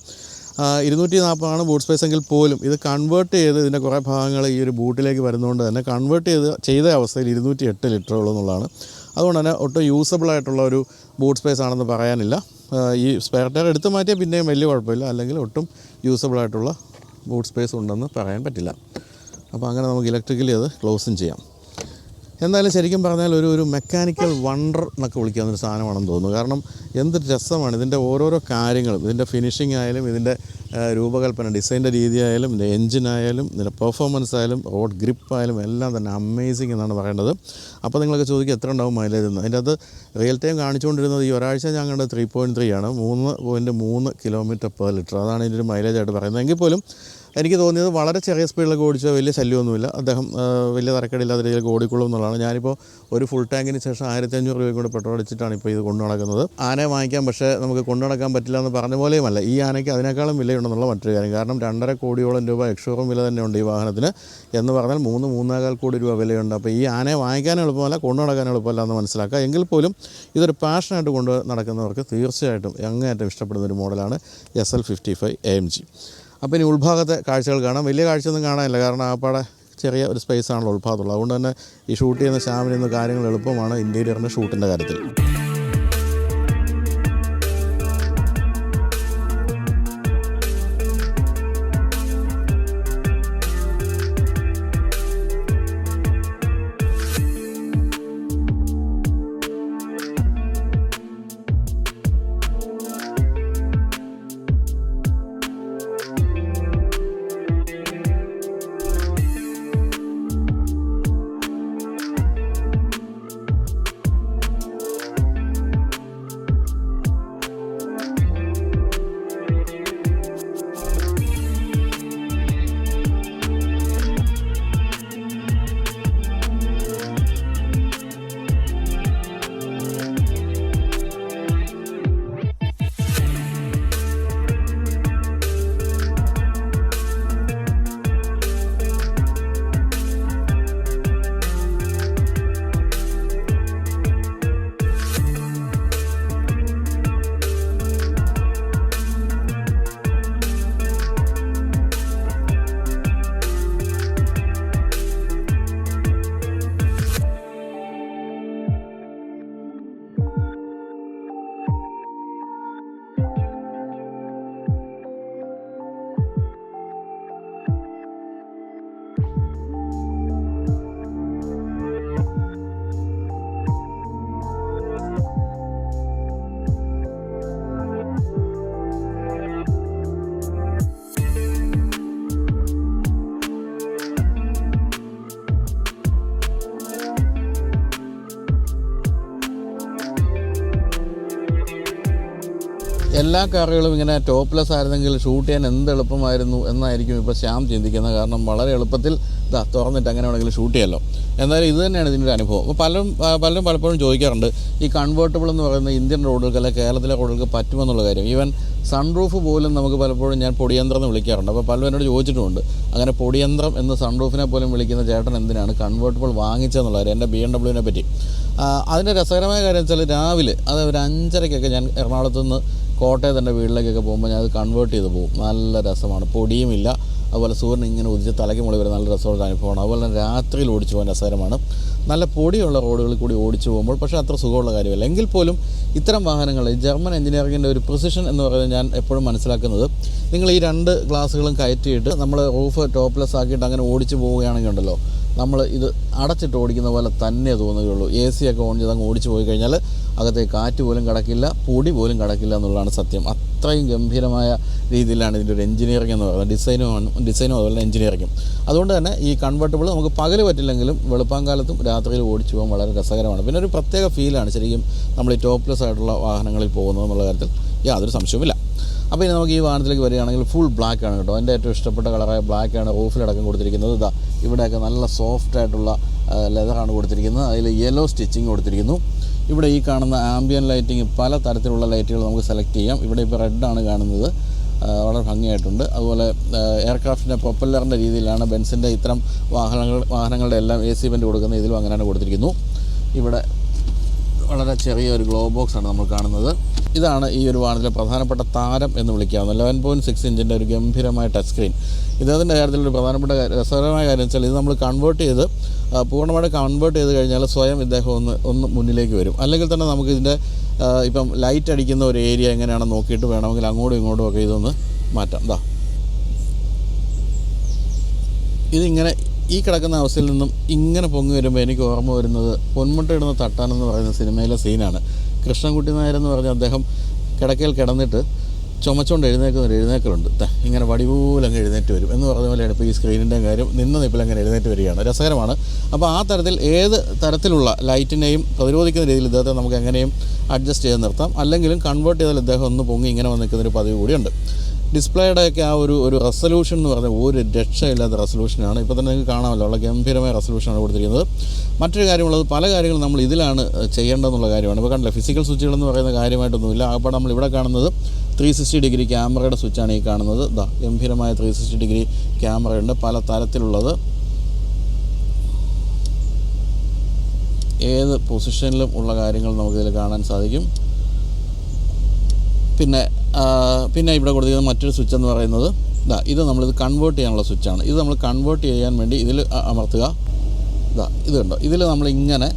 240 ബൂട്ട് സ്പേസ് എങ്കിൽ പോലും ഇത് കൺവേർട്ട് ചെയ്ത് ഇതിൻ്റെ കുറേ ഭാഗങ്ങൾ ഈ ഒരു ബൂട്ടിലേക്ക് വരുന്നതുകൊണ്ട് തന്നെ കൺവേർട്ട് ചെയ്ത അവസ്ഥയിൽ 208 ലിറ്ററുള്ളൂ എന്നുള്ളതാണ്. അതുകൊണ്ട് തന്നെ ഒട്ടും യൂസബിളായിട്ടുള്ള ഒരു ബൂട്ട് സ്പേസ് ആണെന്ന് പറയാനില്ല. ഈ സ്പെയർ ടയർ എടുത്ത് മാറ്റിയാൽ പിന്നെയും വലിയ കുഴപ്പമില്ല, അല്ലെങ്കിൽ ഒട്ടും യൂസബിളായിട്ടുള്ള ബൂട്ട് സ്പേസ് ഉണ്ടെന്ന് പറയാൻ പറ്റില്ല. അപ്പോൾ അങ്ങനെ നമുക്ക് ഇലക്ട്രിക്കലി അത് ക്ലോസും ചെയ്യാം. എന്തായാലും ശരിക്കും പറഞ്ഞാൽ ഒരു മെക്കാനിക്കൽ വണ്ടർ എന്നൊക്കെ വിളിക്കാവുന്നൊരു സാധനമാണെന്ന് തോന്നുന്നു. കാരണം എന്ത് രസമാണ് ഇതിൻ്റെ ഓരോരോ കാര്യങ്ങളും, ഇതിൻ്റെ ഫിനിഷിംഗ് ആയാലും, ഇതിൻ്റെ രൂപകൽപ്പന ഡിസൈൻ്റെ രീതിയായാലും, ഇതിൻ്റെ എൻജിനായാലും, ഇതിൻ്റെ പെർഫോമൻസ് ആയാലും, റോഡ് ഗ്രിപ്പായാലും എല്ലാം തന്നെ അമേസിങ് എന്നാണ് പറയേണ്ടത്. അപ്പോൾ നിങ്ങളൊക്കെ ചോദിക്കും എത്ര ഉണ്ടാവും മൈലേജ് എന്ന്. അതിൻ്റെ അത് റിയൽ ടൈം കാണിച്ചുകൊണ്ടിരുന്നത് ഈ ഒരാഴ്ച ഞാൻ കണ്ടത് 3.3 ആണ്, 3.3 km/ലിറ്റർ. അതാണ് ഇതിൻ്റെ ഒരു മൈലേജായിട്ട് പറയുന്നത്. എങ്കിൽ പോലും എനിക്ക് തോന്നിയത് വളരെ ചെറിയ സ്പീഡിലൊക്കെ ഓടിച്ചാൽ വലിയ ശല്യമൊന്നുമില്ല, അദ്ദേഹം വലിയ തരക്കേടില്ലാത്ത രീതിയിലൊക്കെ ഓടിക്കൊള്ളും എന്നുള്ളതാണ്. ഞാനിപ്പോൾ ഒരു ഫുൾ ടാങ്കിന് ശേഷം 1500 രൂപ കൂടെ പെട്രോൾ അടിച്ചിട്ടാണ് ഇപ്പോൾ ഇത് കൊണ്ടു നടക്കുന്നത്. ആനയെ വാങ്ങിക്കാം, പക്ഷേ നമുക്ക് കൊണ്ടു നടക്കാൻ പറ്റില്ല എന്ന് പറഞ്ഞ പോലെയുമല്ല. ഈ ആനയ്ക്ക് അതിനേക്കാളും വിലയുണ്ടെന്നുള്ള മറ്റൊരു കാര്യം. കാരണം 2.5 കോടിയോളം രൂപ എക്സ്ഷോറൂം വില തന്നെയുണ്ട് ഈ വാഹനത്തിന്. എന്ന് പറഞ്ഞാൽ 3-3.25 കോടി രൂപ വിലയുണ്ട്. അപ്പോൾ ഈ ആനയെ വാങ്ങിക്കാൻ എളുപ്പമല്ല, കൊണ്ടു നടക്കാൻ എളുപ്പമല്ല എന്ന് മനസ്സിലാക്കുക. എങ്കിൽ പോലും ഇതൊരു പാഷനായിട്ട് കൊണ്ട് നടക്കുന്നവർക്ക് തീർച്ചയായിട്ടും അങ്ങേയറ്റം ഇഷ്ടപ്പെടുന്ന ഒരു മോഡലാണ് SL55 AMG. അപ്പോൾ ഇനി ഉൾഭാഗത്തെ കാഴ്ചകൾ കാണാം. വലിയ കാഴ്ചയൊന്നും കാണാനില്ല, കാരണം ആപ്പാടെ ചെറിയ ഒരു സ്പേസ് ആണല്ലോ ഉൾഭാഗത്തുള്ളത്. അതുകൊണ്ട് തന്നെ ഈ ഷൂട്ട് ചെയ്യുന്ന ശ്യാമിൽ നിന്ന് കാര്യങ്ങൾ എളുപ്പമാണ് ഇൻറ്റീരിയറിൻ്റെ ഷൂട്ടിൻ്റെ കാര്യത്തിൽ. എല്ലാ കാറുകളും ഇങ്ങനെ ടോപ്ലെസ് ആയിരുന്നെങ്കിൽ ഷൂട്ട് ചെയ്യാൻ എന്ത് എളുപ്പമായിരുന്നു എന്നായിരിക്കും ഇപ്പോൾ ശ്യാം ചിന്തിക്കുന്നത്. കാരണം വളരെ എളുപ്പത്തിൽ തുറന്നിട്ട് അങ്ങനെ വേണമെങ്കിലും ഷൂട്ട് ചെയ്യാമല്ലോ. എന്തായാലും ഇത് തന്നെയാണ് ഇതിൻ്റെ ഒരു അനുഭവം. അപ്പോൾ പലരും പലപ്പോഴും ചോദിക്കാറുണ്ട് ഈ കൺവേർട്ടബിൾ എന്ന് പറയുന്ന ഇന്ത്യൻ റോഡുകൾക്ക് അല്ലെങ്കിൽ കേരളത്തിലെ റോഡുകൾക്ക് പറ്റുമെന്നുള്ള കാര്യം. ഈവൻ സൺറൂഫ് പോലും നമുക്ക് പലപ്പോഴും ഞാൻ പൊടിയന്ത്രം എന്ന് വിളിക്കാറുണ്ട്. അപ്പോൾ പലരും എന്നോട് ചോദിച്ചിട്ടുമുണ്ട്, അങ്ങനെ പൊടിയന്ത്രം എന്ന് സൺറൂഫിനെ പോലും വിളിക്കുന്ന ചേട്ടൻ എന്തിനാണ് കൺവേർട്ടബിൾ വാങ്ങിച്ചതെന്നുള്ള കാര്യം, എൻ്റെ BMW പറ്റി. അതിൻ്റെ രസകരമായ കാര്യം വെച്ചാൽ രാവിലെ അത് ഒരു 5:30 ഞാൻ എറണാകുളത്ത് നിന്ന് കോട്ടയത്ത് എൻ്റെ വീട്ടിലേക്കൊക്കെ പോകുമ്പോൾ ഞാൻ അത് കൺവേർട്ട് ചെയ്ത് പോകും. നല്ല രസമാണ്, പൊടിയുമില്ല. അതുപോലെ സൂര്യൻ ഇങ്ങനെ ഉദിച്ച് തലയ്ക്ക് മുകളിൽ വരുന്ന നല്ല രസമുള്ള അനുഭവമാണ്. അതുപോലെ തന്നെ രാത്രിയിൽ ഓടിച്ചു പോകാൻ രസകരമാണ്. നല്ല പൊടിയുള്ള റോഡുകളിൽ കൂടി ഓടിച്ചു പോകുമ്പോൾ പക്ഷേ അത്ര സുഖമുള്ള കാര്യമല്ല. എങ്കിൽ പോലും ഇത്തരം വാഹനങ്ങൾ ഈ ജർമ്മൻ എഞ്ചിനീയറിങ്ങിൻ്റെ ഒരു പ്രിസിഷൻ എന്ന് പറയുന്നത് ഞാൻ എപ്പോഴും മനസ്സിലാക്കുന്നത്, നിങ്ങൾ ഈ 2 ഗ്ലാസുകളും കയറ്റിയിട്ട് നമ്മൾ റൂഫ് ടോപ്ലെസ് ആക്കിയിട്ട് അങ്ങനെ ഓടിച്ചു പോവുകയാണെങ്കിൽ ഉണ്ടല്ലോ, നമ്മൾ ഇത് അടച്ചിട്ട് ഓടിക്കുന്ന പോലെ തന്നെ തോന്നുകയുള്ളൂ. AC ഒക്കെ ഓൺ ചെയ്ത് അങ്ങ് ഓടിച്ചു പോയി കഴിഞ്ഞാൽ അകത്തേക്ക് കാറ്റ് പോലും കടക്കില്ല, പൊടി പോലും കടക്കില്ല എന്നുള്ളതാണ് സത്യം. അത്രയും ഗംഭീരമായ രീതിയിലാണ് ഇതിൻ്റെ ഒരു എഞ്ചിനീയറിംഗ് എന്ന് പറയുന്നത്. ഡിസൈനും അതുപോലെ എഞ്ചിനീയറിംഗും. അതുകൊണ്ട് തന്നെ ഈ കൺവേർട്ടബിൾ നമുക്ക് പകൽ പറ്റില്ലെങ്കിലും വെളുപ്പാങ്കാലത്തും രാത്രിയിൽ ഓടിച്ചു പോകാൻ വളരെ രസകരമാണ്. പിന്നെ ഒരു പ്രത്യേക ഫീലാണ് ശരിക്കും നമ്മൾ ഈ ടോപ്ലെസ് ആയിട്ടുള്ള വാഹനങ്ങളിൽ പോകുന്നത് എന്നുള്ള കാര്യത്തിൽ യാതൊരു സംശയവുമില്ല. അപ്പോൾ ഇനി നമുക്ക് ഈ വാഹനത്തിലേക്ക് വരികയാണെങ്കിൽ ഫുൾ ബ്ലാക്ക് ആണ് കേട്ടോ. എൻ്റെ ഏറ്റവും ഇഷ്ടപ്പെട്ട കളറായ ബ്ലാക്കാണ് റൂഫിലടക്കം കൊടുത്തിരിക്കുന്നത്. ഇതാ ഇവിടെയൊക്കെ നല്ല സോഫ്റ്റായിട്ടുള്ള ലെതറാണ് കൊടുത്തിരിക്കുന്നത്. അതിൽ യെല്ലോ സ്റ്റിച്ചിങ് കൊടുത്തിരിക്കുന്നു. ഇവിടെ ഈ കാണുന്ന ആംബിയൻ ലൈറ്റിംഗ് പല തരത്തിലുള്ള ലൈറ്റുകൾ നമുക്ക് സെലക്ട് ചെയ്യാം. ഇവിടെ ഇപ്പോൾ റെഡാണ് കാണുന്നത്, വളരെ ഭംഗിയായിട്ടുണ്ട്. അതുപോലെ എയർക്രാഫ്റ്റിൻ്റെ പ്രൊപ്പല്ലറിൻ്റെ രീതിയിലാണ് ബെൻസിൻ്റെ ഇത്തരം വാഹനങ്ങളുടെ എല്ലാം AC വെൻ്റ് കൊടുക്കുന്നത്. ഇതിലും അങ്ങനെയാണ് കൊടുത്തിരിക്കുന്നു. ഇവിടെ വളരെ ചെറിയൊരു ഗ്ലോ ബോക്സാണ് നമ്മൾ കാണുന്നത്. ഇതാണ് ഈ ഒരു വാഹനത്തിലെ പ്രധാനപ്പെട്ട താരം എന്ന് വിളിക്കാവുന്ന 11.6 ഇഞ്ചിൻ്റെ ഒരു ഗംഭീരമായ ടച്ച് സ്ക്രീൻ. ഇതിൻ്റെ കാര്യത്തിലൊരു പ്രധാനപ്പെട്ട രസകരമായ കാര്യം വെച്ചാൽ ഇത് നമ്മൾ പൂർണ്ണമായിട്ട് കൺവേർട്ട് ചെയ്ത് കഴിഞ്ഞാൽ സ്വയം ഇദ്ദേഹം ഒന്ന് മുന്നിലേക്ക് വരും. അല്ലെങ്കിൽ തന്നെ നമുക്കിതിൻ്റെ ഇപ്പം ലൈറ്റ് അടിക്കുന്ന ഒരു ഏരിയ എങ്ങനെയാണെന്ന് നോക്കിയിട്ട് വേണമെങ്കിൽ അങ്ങോട്ടും ഇങ്ങോട്ടും ഒക്കെ ഇതൊന്ന് മാറ്റാം. ഇതിങ്ങനെ ഈ കിടക്കുന്ന അവസ്ഥയിൽ നിന്നും ഇങ്ങനെ പൊങ്ങി വരുമ്പോൾ എനിക്ക് ഓർമ്മ വരുന്നത് പൊന്മുട്ടയിടുന്ന തട്ടാനെന്ന് പറയുന്ന സിനിമയിലെ സീനാണ്. കൃഷ്ണൻകുട്ടി നായരെന്ന് പറഞ്ഞ അദ്ദേഹം കിടക്കയിൽ കിടന്നിട്ട് ചുമച്ചുകൊണ്ട് എഴുന്നേക്കലുണ്ട്. ഇങ്ങനെ വടിപോലങ്ങ് എഴുന്നേറ്റ് വരും എന്ന് പറഞ്ഞ പോലെയാണ് ഇപ്പോൾ ഈ സ്ക്രീനിൻ്റെ കാര്യം. നിപ്പിൽ അങ്ങനെ എഴുന്നേറ്റ് വരികയാണ്. രസകരമാണ്. അപ്പോൾ ആ തരത്തിൽ ഏത് തരത്തിലുള്ള ലൈറ്റിനെയും പ്രതിരോധിക്കുന്ന രീതിയിൽ ഇദ്ദേഹത്തെ നമുക്ക് എങ്ങനെയും അഡ്ജസ്റ്റ് ചെയ്ത് നിർത്താം. അല്ലെങ്കിലും കൺവേർട്ട് ചെയ്താൽ ഇദ്ദേഹം ഒന്ന് പൊങ്ങി ഇങ്ങനെ വന്ന് നിൽക്കുന്നൊരു പതിവ് കൂടിയുണ്ട്. ഡിസ്പ്ലേയുടെയൊക്കെ ആ ഒരു റെസൊല്യൂഷൻ എന്ന് പറഞ്ഞാൽ ഒരു രക്ഷയില്ലാത്ത റെസൊല്യൂഷനാണ്. ഇപ്പോൾ തന്നെ നിങ്ങൾക്ക് കാണാമല്ലോ, ഉള്ള ഗംഭീരമായ റെസൊല്യൂഷനാണ് കൊടുത്തിരിക്കുന്നത്. മറ്റൊരു കാര്യമുള്ളത്, പല കാര്യങ്ങളും നമ്മൾ ഇതിലാണ് ചെയ്യേണ്ടതെന്നുള്ള കാര്യമാണ്. ഇപ്പോൾ കണ്ടില്ല, ഫിസിക്കൽ സ്വിച്ചുകളെന്ന് പറയുന്ന കാര്യമായിട്ടൊന്നുമില്ല. അപ്പോൾ നമ്മൾ ഇവിടെ കാണുന്നത് 360 ഡിഗ്രി ക്യാമറയുടെ സ്വിച്ചാണ് ഈ കാണുന്നത്. ഗംഭീരമായ 360 ഡിഗ്രി ക്യാമറയുണ്ട്, പല തരത്തിലുള്ളത്. ഏത് പൊസിഷനിലും ഉള്ള കാര്യങ്ങൾ നമുക്കിതിൽ കാണാൻ സാധിക്കും. പിന്നെ ഇവിടെ കൊടുത്തിരിക്കുന്ന മറ്റൊരു സ്വിച്ച് എന്ന് പറയുന്നത് ഇത് നമ്മളിത് കൺവേർട്ട് ചെയ്യാനുള്ള സ്വിച്ചാണ്. ഇത് നമ്മൾ കൺവേർട്ട് ചെയ്യാൻ വേണ്ടി ഇതിൽ അമർത്തുക. ഇത് കണ്ടോ, ഇതിൽ നമ്മളിങ്ങനെ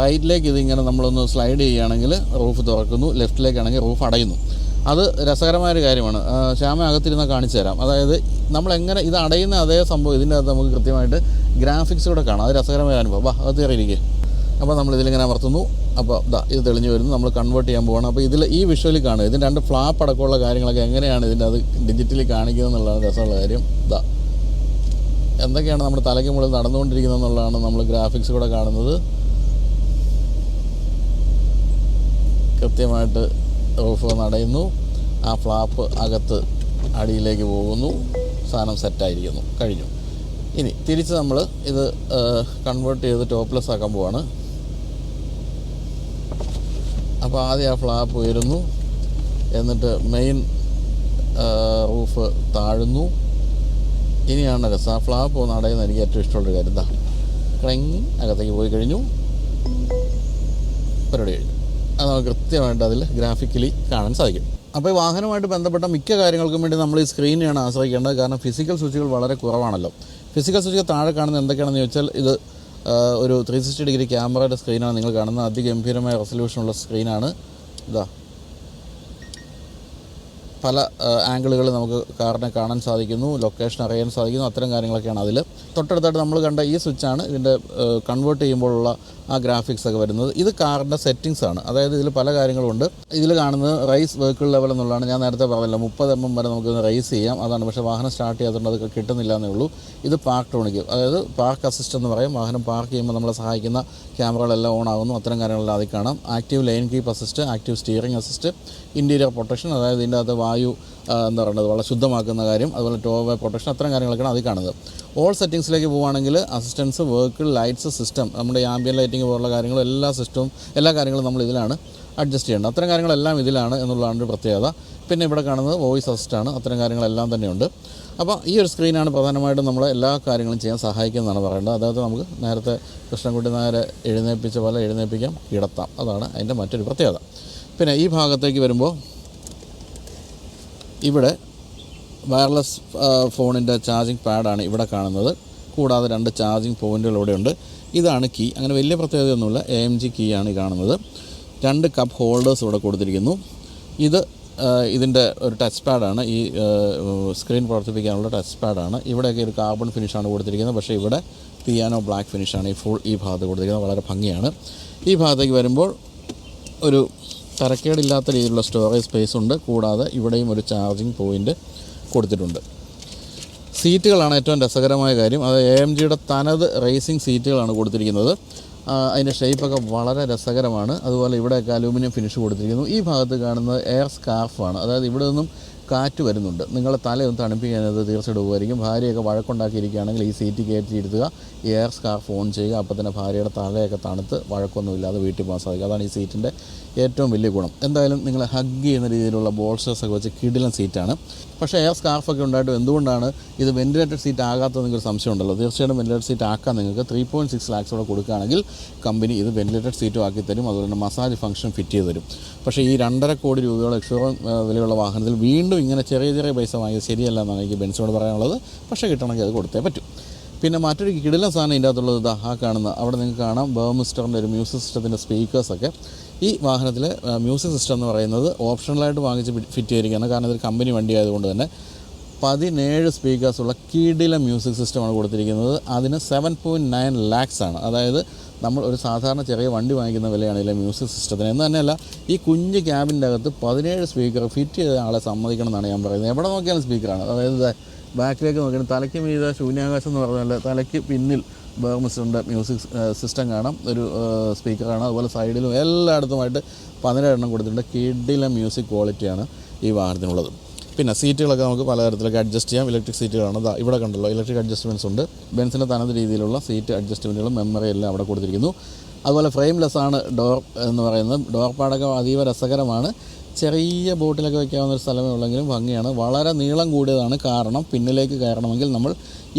റൈറ്റിലേക്ക് ഇതിങ്ങനെ നമ്മളൊന്ന് സ്ലൈഡ് ചെയ്യുകയാണെങ്കിൽ റൂഫ് തുറക്കുന്നു, ലെഫ്റ്റിലേക്കാണെങ്കിൽ റൂഫ് അടയുന്നു. അത് രസകരമായൊരു കാര്യമാണ്. ശ്യാമ അകത്തിരുന്ന് കാണിച്ചു തരാം. അതായത് നമ്മളെങ്ങനെ ഇത് അടയുന്ന അതേ സംഭവം ഇതിൻ്റെ അകത്ത് നമുക്ക് കൃത്യമായിട്ട് ഗ്രാഫിക്സ് കൂടെ കാണാം. അത് രസകരമായ അനുഭവം. അകത്ത് കയറിയിരിക്കുക. അപ്പോൾ നമ്മളിതിലിങ്ങനെ അമർത്തുന്നു. അപ്പോൾ ഇത് തെളിഞ്ഞു വരുന്നു. നമ്മൾ കൺവേർട്ട് ചെയ്യാൻ പോകണം. അപ്പോൾ ഇതിൽ ഈ വിഷ്വലി കാണുക, ഇതിൻ്റെ 2 ഫ്ലാപ്പ് അടക്കമുള്ള കാര്യങ്ങളൊക്കെ എങ്ങനെയാണ് ഇതിൻ്റെ അത് ഡിജിറ്റലി കാണിക്കുന്നത് എന്നുള്ളതാണ് രസമുള്ള കാര്യം. എന്തൊക്കെയാണ് നമ്മുടെ തലയ്ക്ക് മുകളിൽ നടന്നുകൊണ്ടിരിക്കുന്നത് എന്നുള്ളതാണ് നമ്മൾ ഗ്രാഫിക്സ് കൂടെ കാണുന്നത്. കൃത്യമായിട്ട് റൂഫ് നടയുന്നു, ആ ഫ്ലാപ്പ് അകത്ത് അടിയിലേക്ക് പോകുന്നു, സാധനം സെറ്റായിരിക്കുന്നു, കഴിഞ്ഞു. ഇനി തിരിച്ച് നമ്മൾ ഇത് കൺവേർട്ട് ചെയ്ത് ടോപ്ലെസ് ആക്കാൻ പോവാണ്. അപ്പോൾ ആദ്യം ആ ഫ്ലാപ്പ് ഉയരുന്നു, എന്നിട്ട് മെയിൻ റൂഫ് താഴുന്നു. ഇനിയാണ് രസം. ആ ഫ്ലാപ്പ് ഒന്ന് അടയുന്ന എനിക്ക് ഏറ്റവും ഇഷ്ടമുള്ളൊരു കാര്യം. ക്ലങ് അകത്തേക്ക് പോയി കഴിഞ്ഞു, പരിപാടി കഴിഞ്ഞു. അത് നമുക്ക് കൃത്യമായിട്ട് അതിൽ ഗ്രാഫിക്കലി കാണാൻ സാധിക്കും. അപ്പോൾ ഈ വാഹനവുമായിട്ട് ബന്ധപ്പെട്ട മിക്ക കാര്യങ്ങൾക്കും വേണ്ടി നമ്മൾ ഈ സ്ക്രീനെയാണ് ആശ്രയിക്കേണ്ടത്. കാരണം ഫിസിക്കൽ സ്വിച്ചുകൾ വളരെ കുറവാണല്ലോ. ഫിസിക്കൽ സ്വിച്ചുകൾ താഴെ കാണുന്നത് എന്തൊക്കെയാണെന്ന് ചോദിച്ചാൽ, ഇത് ഒരു 360 ഡിഗ്രി ക്യാമറയുടെ സ്ക്രീനാണ് നിങ്ങൾ കാണുന്നത്. അതിഗംഭീരമായ റെസൊല്യൂഷനുള്ള സ്ക്രീനാണ്. പല ആംഗിളുകൾ നമുക്ക് കാറിനെ കാണാൻ സാധിക്കുന്നു, ലൊക്കേഷൻ അറിയാൻ സാധിക്കുന്നു. അത്തരം കാര്യങ്ങളൊക്കെയാണ് അതിൽ. തൊട്ടടുത്തായിട്ട് നമ്മൾ കണ്ട ഈ സ്വിച്ചാണ് ഇതിൻ്റെ കൺവേർട്ട് ചെയ്യുമ്പോഴുള്ള ആ ഗ്രാഫിക്സ് ഒക്കെ വരുന്നത്. ഇത് കാറിൻ്റെ സെറ്റിങ്സ് ആണ്. അതായത് ഇതിൽ പല കാര്യങ്ങളുണ്ട്. ഇതിൽ കാണുന്നത് റൈസ് വെഹിക്കിൾ ലെവൽ എന്നുള്ളതാണ്. ഞാൻ നേരത്തെ പറഞ്ഞല്ലോ 30 mm വരെ നമുക്കൊന്ന് റൈസ് ചെയ്യാം. അതാണ്. പക്ഷേ വാഹനം സ്റ്റാർട്ട് ചെയ്യാത്തതുകൊണ്ട് അത് കിട്ടുന്നില്ല എന്നേ ഉള്ളൂ. ഇത് പാർക്ക് ടോണിക്ക്, അതായത് പാർക്ക് അസിസ്റ്റ് എന്ന് പറയും. വാഹനം പാർക്ക് ചെയ്യുമ്പോൾ നമ്മളെ സഹായിക്കുന്ന ക്യാമറകളെല്ലാം ഓൺ ആകുന്നു. അത്തരം കാര്യങ്ങളെല്ലാം അതിൽ കാണാം. Active line keep assist, active steering assist, interior protection, അതായത് ഇതിൻ്റെ അകത്ത് വായു എന്താ പറയുന്നത് വളരെ ശുദ്ധമാക്കുന്ന കാര്യം, അതുപോലെ ടോവേ പ്രൊട്ടക്ഷൻ, അത്തരം കാര്യങ്ങളൊക്കെയാണ് അതിൽ കാണുന്നത്. ഓൾ സെറ്റിങ്സിലേക്ക് പോവുകയാണെങ്കിൽ അസിസ്റ്റൻസ്, വെഹിക്കിൾ, ലൈറ്റ്സ്, സിസ്റ്റം, നമ്മുടെ ആംബിയൻ ലൈറ്റിംഗ് പോലുള്ള കാര്യങ്ങളും എല്ലാ കാര്യങ്ങളും നമ്മൾ ഇതിലാണ് അഡ്ജസ്റ്റ് ചെയ്യേണ്ടത്. അത്തരം കാര്യങ്ങളെല്ലാം ഇതിലാണ് എന്നുള്ളതാണ് ഒരു പ്രത്യേകത. പിന്നെ ഇവിടെ കാണുന്നത് വോയിസ് അസിസ്റ്റാണ്. അത്തരം കാര്യങ്ങളെല്ലാം തന്നെയുണ്ട്. അപ്പോൾ ഈ ഒരു സ്ക്രീനാണ് പ്രധാനമായിട്ടും നമ്മളെ എല്ലാ കാര്യങ്ങളും ചെയ്യാൻ സഹായിക്കുന്നതാണ് പറയേണ്ടത്. അതായത് നമുക്ക് നേരത്തെ കൃഷ്ണൻകുട്ടി നായരെ എഴുന്നേൽപ്പിച്ച പോലെ എഴുന്നേൽപ്പിക്കാം, കിടത്താം. അതാണ് അതിൻ്റെ മറ്റൊരു പ്രത്യേകത. പിന്നെ ഈ ഭാഗത്തേക്ക് വരുമ്പോൾ ഇവിടെ വയർലെസ് ഫോണിൻ്റെ ചാർജിങ് പാഡാണ് ഇവിടെ കാണുന്നത്. കൂടാതെ 2 ചാർജിങ് പോയിൻറ്റുകൾ ഇവിടെയുണ്ട്. ഇതാണ് കീ. അങ്ങനെ വലിയ പ്രത്യേകതയൊന്നുമില്ല. AMG കീ ആണ് ഈ കാണുന്നത്. 2 കപ്പ് ഹോൾഡേഴ്സ് ഇവിടെ കൊടുത്തിരിക്കുന്നു. ഇതിൻ്റെ ഒരു ടച്ച് പാഡാണ്. ഈ സ്ക്രീൻ പ്രവർത്തിപ്പിക്കാനുള്ള ടച്ച് പാഡാണ്. ഇവിടെയൊക്കെ ഒരു കാർബൺ ഫിനിഷാണ് കൊടുത്തിരിക്കുന്നത്. പക്ഷേ ഇവിടെ പിയാനോ ബ്ലാക്ക് ഫിനിഷാണ് ഈ ഭാഗത്ത് കൊടുത്തിരിക്കുന്നത്. വളരെ ഭംഗിയാണ്. ഈ ഭാഗത്തേക്ക് വരുമ്പോൾ ഒരു തരക്കേടില്ലാത്ത രീതിയിലുള്ള സ്റ്റോറേജ് സ്പേസ് ഉണ്ട്. കൂടാതെ ഇവിടെയും ഒരു ചാർജിങ് പോയിൻ്റ് കൊടുത്തിട്ടുണ്ട്. സീറ്റുകളാണ് ഏറ്റവും രസകരമായ കാര്യം. അത് AMGയുടെ തനത് റേസിംഗ് സീറ്റുകളാണ് കൊടുത്തിരിക്കുന്നത്. അതിൻ്റെ ഷേപ്പൊക്കെ വളരെ രസകരമാണ്. അതുപോലെ ഇവിടെയൊക്കെ അലൂമിനിയം ഫിനിഷ് കൊടുത്തിരിക്കുന്നു. ഈ ഭാഗത്ത് കാണുന്നത് എയർ സ്കാർഫാണ്. അതായത് ഇവിടെ നിന്നും കാറ്റ് വരുന്നുണ്ട്. നിങ്ങളെ തലയൊന്ന് തണുപ്പിക്കാനത് തീർച്ചയായിട്ടും ഉപകരിക്കും. ഭാര്യയൊക്കെ വഴക്കുണ്ടാക്കിയിരിക്കുകയാണെങ്കിൽ ഈ സീറ്റ് കയറ്റിയിരുത്തുക, എയർ സ്കാർഫ് ഓൺ ചെയ്യുക. അപ്പോൾ തന്നെ ഭാര്യയുടെ തലയൊക്കെ തണുത്ത് വഴക്കൊന്നുമില്ലാതെ വീട്ടിൽ പോകാൻ സാധിക്കും. അതാണ് ഈ സീറ്റിൻ്റെ ഏറ്റവും വലിയ ഗുണം. എന്തായാലും നിങ്ങൾ ഹഗ് ചെയ്യുന്ന രീതിയിലുള്ള ബോൾസ്റ്റേഴ്സൊക്കെ വെച്ച് കിടിലൻ സീറ്റാണ്. പക്ഷേ എയർ സ്കാർഫൊക്കെ ഉണ്ടായിട്ടും എന്തുകൊണ്ടാണ് ഇത് വെൻറ്റിലേറ്റഡ് സീറ്റ് ആകാത്തത് നിങ്ങൾക്ക് സംശയം ഉണ്ടല്ലോ. തീർച്ചയായിട്ടും വെൻറ്റിലേറ്റഡ് സീറ്റ് ആക്കാൻ നിങ്ങൾക്ക് 3.6 lakhs കൊടുക്കുകയാണെങ്കിൽ കമ്പനി ഇത് വെൻറ്റിലേറ്റഡ് സീറ്റും ആക്കി തരും. അതുപോലെ തന്നെ മസാജ് ഫംഗ്ഷൻ ഫിറ്റ് ചെയ്ത് തരും. പക്ഷേ ഈ 2.5 കോടി രൂപയോളം എക്സ്ട്രോൺ വിലയുള്ള വാഹനത്തിൽ വീണ്ടും ഇങ്ങനെ ചെറിയ പൈസ വാങ്ങിയത് ശരിയല്ല എന്നാണ് എനിക്ക് ബെൻസിനോട് പറയാനുള്ളത്. പക്ഷേ കിട്ടണമെങ്കിൽ അത് കൊടുത്തേ പറ്റും. പിന്നെ മറ്റൊരു കിടിലൻ സാധനം ഇതിൻ്റെ അകത്തുള്ളത് ഇതാ ആ കാണുന്ന അവിടെ നിങ്ങൾക്ക് കാണാം ബർമിസ്റ്ററിൻ്റെ ഒരു മ്യൂസിക് സിസ്റ്റത്തിൻ്റെ സ്പീക്കേഴ്സൊക്കെ. ഈ വാഹനത്തിൽ മ്യൂസിക് സിസ്റ്റം എന്ന് പറയുന്നത് ഓപ്ഷണലായിട്ട് വാങ്ങിച്ച് ഫിറ്റ് ചെയ്തിരിക്കുകയാണ്. കാരണം ഇതൊരു കമ്പനി വണ്ടി ആയതുകൊണ്ട് തന്നെ 17 സ്പീക്കേഴ്സുള്ള കിടിലൻ മ്യൂസിക് സിസ്റ്റമാണ് കൊടുത്തിരിക്കുന്നത്. അതിന് 7.9 lakhs ആണ്. അതായത് നമ്മൾ ഒരു സാധാരണ ചെറിയ വണ്ടി വാങ്ങിക്കുന്ന വിലയാണ് ഇതിലെ മ്യൂസിക് സിസ്റ്റത്തിന്. എന്ന് തന്നെയല്ല, ഈ കുഞ്ഞ് ക്യാബിൻ്റെ അകത്ത് 17 സ്പീക്കർ ഫിറ്റ് ചെയ്ത ആളെ സമ്മതിക്കണം എന്നാണ് ഞാൻ പറയുന്നത്. എവിടെ നോക്കിയാലും സ്പീക്കറാണ്. അതായത് ബാക്കിലേക്ക് നോക്കിയാൽ തലയ്ക്ക് മീതെ ശൂന്യാകാശം എന്ന് പറഞ്ഞാൽ തലയ്ക്ക് പിന്നിൽ ബർമിസ്റ്ററിൻ്റെ മ്യൂസിക് സിസ്റ്റം കാണാം, ഒരു സ്പീക്കറാണ്. അതുപോലെ സൈഡിലും എല്ലായിടത്തുമായിട്ട് 17 കൊടുത്തിട്ടുണ്ട്. കിടിലൻ മ്യൂസിക് ക്വാളിറ്റിയാണ് ഈ വാഹനത്തിനുള്ളത്. പിന്നെ സീറ്റുകളൊക്കെ നമുക്ക് പലതരത്തിലൊക്കെ അഡ്ജസ്റ്റ് ചെയ്യാം. ഇലക്ട്രിക് സീറ്റുകളാണ്. ഇവിടെ കണ്ടല്ലോ, ഇലക്ട്രിക് അഡ്ജസ്റ്റ്മെൻറ്റ്സ് ഉണ്ട്. ബെൻസിൻ്റെ തനത് രീതിയിലുള്ള സീറ്റ് അഡ്ജസ്റ്റ്മെൻറ്റുകളും മെമ്മറി എല്ലാം അവിടെ കൊടുത്തിരിക്കുന്നു. അതുപോലെ ഫ്രെയിംലെസ് ആണ് ഡോർ എന്ന് പറയുന്നത്. ഡോർ പാടൊക്കെ അതീവ രസകരമാണ്. ചെറിയ ബോട്ടിലൊക്കെ വയ്ക്കാവുന്ന ഒരു സ്ഥലമേ ഉള്ളെങ്കിലും ഭംഗിയാണ്. വളരെ നീളം കൂടിയതാണ്. കാരണം പിന്നിലേക്ക് കയറണമെങ്കിൽ നമ്മൾ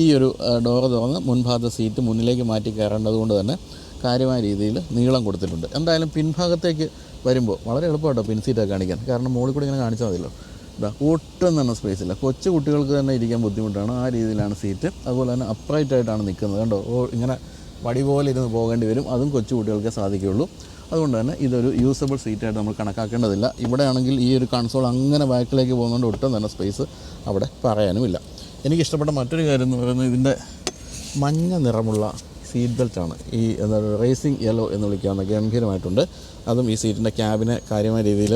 ഈ ഒരു ഡോറ് തുറന്ന് മുൻഭാഗത്തെ സീറ്റ് മുന്നിലേക്ക് മാറ്റി കയറേണ്ടതുകൊണ്ട് തന്നെ കാര്യമായ രീതിയിൽ നീളം കൊടുത്തിട്ടുണ്ട്. എന്തായാലും പിൻഭാഗത്തേക്ക് വരുമ്പോൾ വളരെ എളുപ്പമായിട്ടോ പിൻ സീറ്റൊക്കെ കാണിക്കാൻ. കാരണം മുകളിൽ കൂടി ഇങ്ങനെ കാണിച്ചാൽ മതിയല്ലോ. ഒട്ടും തന്നെ സ്പേസ് ഇല്ല. കൊച്ചു കുട്ടികൾക്ക് തന്നെ ഇരിക്കാൻ ബുദ്ധിമുട്ടാണ്. ആ രീതിയിലാണ് സീറ്റ്. അതുപോലെ തന്നെ അപ്രൈറ്റ് ആയിട്ടാണ് നിൽക്കുന്നത്. കണ്ടോ, ഇങ്ങനെ വടി പോലെ ഇരുന്ന് പോകേണ്ടി വരും. അതും കൊച്ചു കുട്ടികൾക്കേ സാധിക്കുകയുള്ളൂ. അതുകൊണ്ട് തന്നെ ഇതൊരു യൂസബിൾ സീറ്റായിട്ട് നമ്മൾ കണക്കാക്കേണ്ടതില്ല. ഇവിടെ ആണെങ്കിൽ ഈ ഒരു കൺസോൾ അങ്ങനെ ബാക്കിലേക്ക് പോകുന്നതുകൊണ്ട് ഒട്ടും തന്നെ സ്പേസ് അവിടെ പറയാനുമില്ല. എനിക്കിഷ്ടപ്പെട്ട മറ്റൊരു കാര്യം എന്ന് പറയുന്നത് ഇതിൻ്റെ മഞ്ഞ നിറമുള്ള സീറ്റ് ബെൽറ്റാണ്. ഈ എന്താ റേസിംഗ് യെല്ലോ എന്ന് വിളിക്കാവുന്ന ഗംഭീരമായിട്ടുണ്ട്. അതും ഈ സീറ്റിൻ്റെ ക്യാബിനെ കാര്യമായ രീതിയിൽ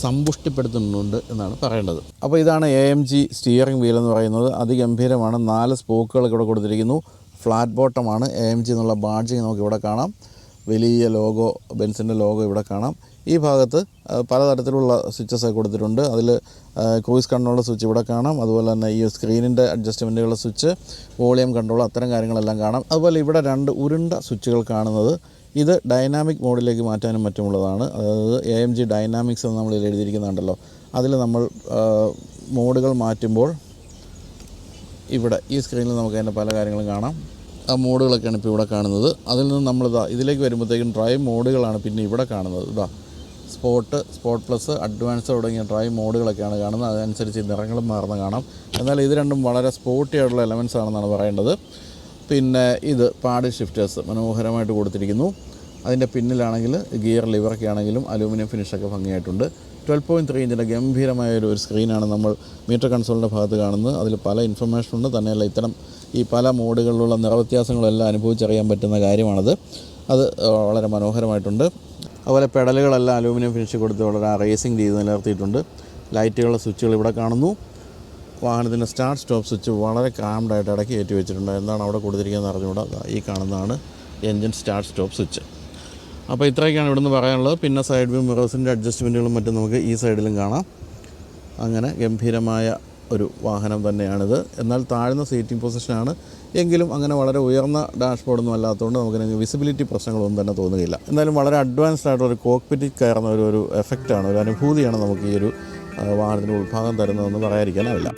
സമ്പുഷ്ടിപ്പെടുത്തുന്നുണ്ട് എന്നാണ് പറയേണ്ടത്. അപ്പോൾ ഇതാണ് AMG സ്റ്റിയറിംഗ് വീൽ എന്ന് പറയുന്നത്. അതിഗംഭീരമാണ്. 4 സ്പോക്കുകളൊക്കെ ഇവിടെ കൊടുത്തിരിക്കുന്നു. ഫ്ലാറ്റ് ബോട്ടമാണ്. AMG എന്നുള്ള ബാഡ്ജിങ് നമുക്ക് ഇവിടെ കാണാം. വലിയ ലോഗോ, ബെൻസിൻ്റെ ലോഗോ ഇവിടെ കാണാം. ഈ ഭാഗത്ത് പലതരത്തിലുള്ള സ്വിച്ചസ് കൊടുത്തിട്ടുണ്ട്. അതിൽ ക്രൂയിസ് കൺട്രോളിൻ്റെ സ്വിച്ച് ഇവിടെ കാണാം. അതുപോലെ തന്നെ ഈ സ്ക്രീനിൻ്റെ അഡ്ജസ്റ്റ്മെൻറ്റുകളുടെ സ്വിച്ച്, വോളിയം കൺട്രോൾ, അത്തരം കാര്യങ്ങളെല്ലാം കാണാം. അതുപോലെ ഇവിടെ 2 ഉരുണ്ട സ്വിച്ചുകൾ കാണുന്നത് ഇത് ഡൈനാമിക് മോഡിലേക്ക് മാറ്റാനും മറ്റുമുള്ളതാണ്. അതായത് AMG ഡൈനാമിക്സ് എന്ന് നമ്മൾ ഇതിൽ എഴുതിയിരിക്കുന്നുണ്ടല്ലോ. അതിൽ നമ്മൾ മോഡുകൾ മാറ്റുമ്പോൾ ഇവിടെ ഈ സ്ക്രീനിൽ നമുക്ക് അതിൻ്റെ പല കാര്യങ്ങളും കാണാം. ആ മോഡുകളൊക്കെയാണ് ഇപ്പോൾ ഇവിടെ കാണുന്നത്. അതിൽ നിന്ന് നമ്മളിതാ ഇതിലേക്ക് വരുമ്പോഴത്തേക്കും ഡ്രൈവ് മോഡുകളാണ് പിന്നെ ഇവിടെ കാണുന്നത്. സ്പോട്ട് പ്ലസ്, അഡ്വാൻസ് തുടങ്ങിയ ഡ്രൈവ് മോഡുകളൊക്കെയാണ് കാണുന്നത്. അതനുസരിച്ച് നിറങ്ങളും മാറുന്ന കാണാം. എന്നാൽ ഇത് രണ്ടും വളരെ സ്പോർട്ടി ആയിട്ടുള്ള എലമെൻറ്റ്സ് ആണെന്നാണ് പറയേണ്ടത്. പിന്നെ ഇത് പാഡ് ഷിഫ്റ്റേഴ്സ് മനോഹരമായിട്ട് കൊടുത്തിരിക്കുന്നു. അതിൻ്റെ പിന്നിലാണെങ്കിൽ ഗിയർ ലിവറൊക്കെ ആണെങ്കിലും അലൂമിനിയം ഫിനിഷൊക്കെ ഭംഗിയായിട്ടുണ്ട്. 12.3 ഇഞ്ചിൻ്റെ ഗംഭീരമായൊരു സ്ക്രീനാണ് നമ്മൾ മീറ്റർ കൺസോളിൻ്റെ ഭാഗത്ത് കാണുന്നത്. അതിൽ പല ഇൻഫർമേഷനുണ്ട്. തന്നെയല്ല ഇത്തരം ഈ പല മോഡുകളിലുള്ള നിറവ്യത്യാസങ്ങളെല്ലാം അനുഭവിച്ചറിയാൻ പറ്റുന്ന കാര്യമാണത്. അത് വളരെ മനോഹരമായിട്ടുണ്ട്. അതുപോലെ പെഡലുകളെല്ലാം അലൂമിനിയം ഫിനിഷ് കൊടുത്ത് വളരെ റേസിംഗ് രീതി നിലനിർത്തിയിട്ടുണ്ട്. ലൈറ്റുകളുടെ സ്വിച്ചുകൾ ഇവിടെ കാണുന്നു. വാഹനത്തിൻ്റെ സ്റ്റാർട്ട് സ്റ്റോപ്പ് സ്വിച്ച് വളരെ കാംഡായിട്ട് ഇടയ്ക്ക് കയറ്റി വെച്ചിട്ടുണ്ട്. എന്താണ് അവിടെ കൊടുത്തിരിക്കുന്നത് അറിഞ്ഞുകൂടാ. ഈ കാണുന്നതാണ് എൻജിൻ സ്റ്റാർട്ട് സ്റ്റോപ്പ് സ്വിച്ച്. അപ്പോൾ ഇത്രയൊക്കെയാണ് ഇവിടുന്ന് പറയാനുള്ളത്. പിന്നെ സൈഡ് വ്യൂ മിറേഴ്സിൻ്റെ അഡ്ജസ്റ്റ്മെൻറ്റുകളും മറ്റും നമുക്ക് ഈ സൈഡിലും കാണാം. അങ്ങനെ ഗംഭീരമായ ഒരു വാഹനം തന്നെയാണിത്. എന്നാൽ താഴ്ന്ന സീറ്റിംഗ് പൊസിഷനാണ് എങ്കിലും അങ്ങനെ വളരെ ഉയർന്ന ഡാഷ്ബോർഡൊന്നും അല്ലാത്തതുകൊണ്ട് നമുക്ക് വിസിബിലിറ്റി പ്രശ്നങ്ങളൊന്നും തന്നെ തോന്നുകയില്ല. എന്നാലും വളരെ അഡ്വാൻസ്ഡ് ആയിട്ടൊരു കോക്ക്പിറ്റിൽ കയറുന്ന ഒരു എഫക്റ്റാണ്, ഒരു അനുഭൂതിയാണ് നമുക്ക് ഈ ഒരു വാഹനത്തിൻ്റെ ഉൾഭാഗം തരുന്നതെന്ന് പറയാതിരിക്കാനാവില്ല.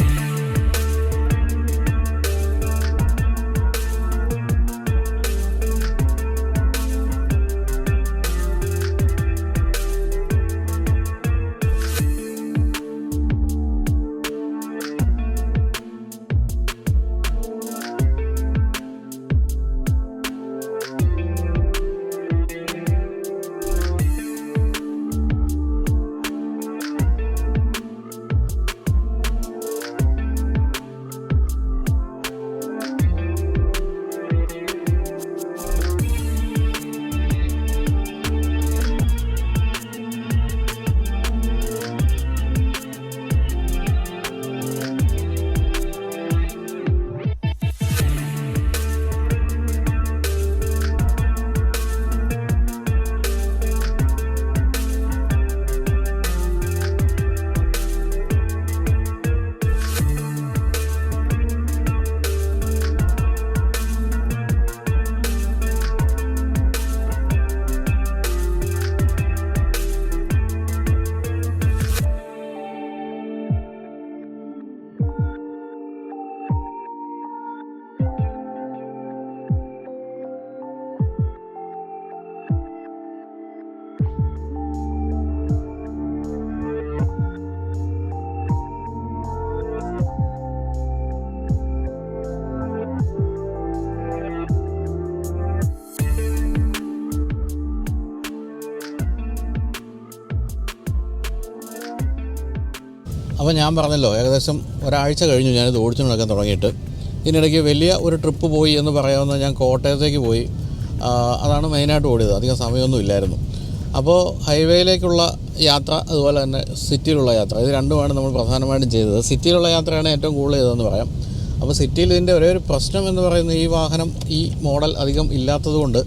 അപ്പോൾ ഞാൻ പറഞ്ഞല്ലോ ഏകദേശം ഒരാഴ്ച കഴിഞ്ഞു ഞാനിത് ഓടിച്ചു നടക്കാൻ തുടങ്ങിയിട്ട്. ഇതിനിടയ്ക്ക് വലിയ ഒരു ട്രിപ്പ് പോയി എന്ന് പറയാവുന്ന ഞാൻ കോട്ടയത്തേക്ക് പോയി. അതാണ് മെയിനായിട്ട് ഓടിയത്. അധികം സമയമൊന്നും ഇല്ലായിരുന്നു. അപ്പോൾ ഹൈവേയിലേക്കുള്ള യാത്ര, അതുപോലെ തന്നെ സിറ്റിയിലുള്ള യാത്ര, ഇത് രണ്ടുമാണ് നമ്മൾ പ്രധാനമായിട്ടും ചെയ്തത്. സിറ്റിയിലുള്ള യാത്രയാണ് ഏറ്റവും കൂടുതൽ ചെയ്തതെന്ന് പറയാം. അപ്പോൾ സിറ്റിയിൽ ഇതിൻ്റെ ഒരേ ഒരു പ്രശ്നം എന്ന് പറയുന്നത് ഈ വാഹനം ഈ മോഡൽ അധികം ഇല്ലാത്തതുകൊണ്ട്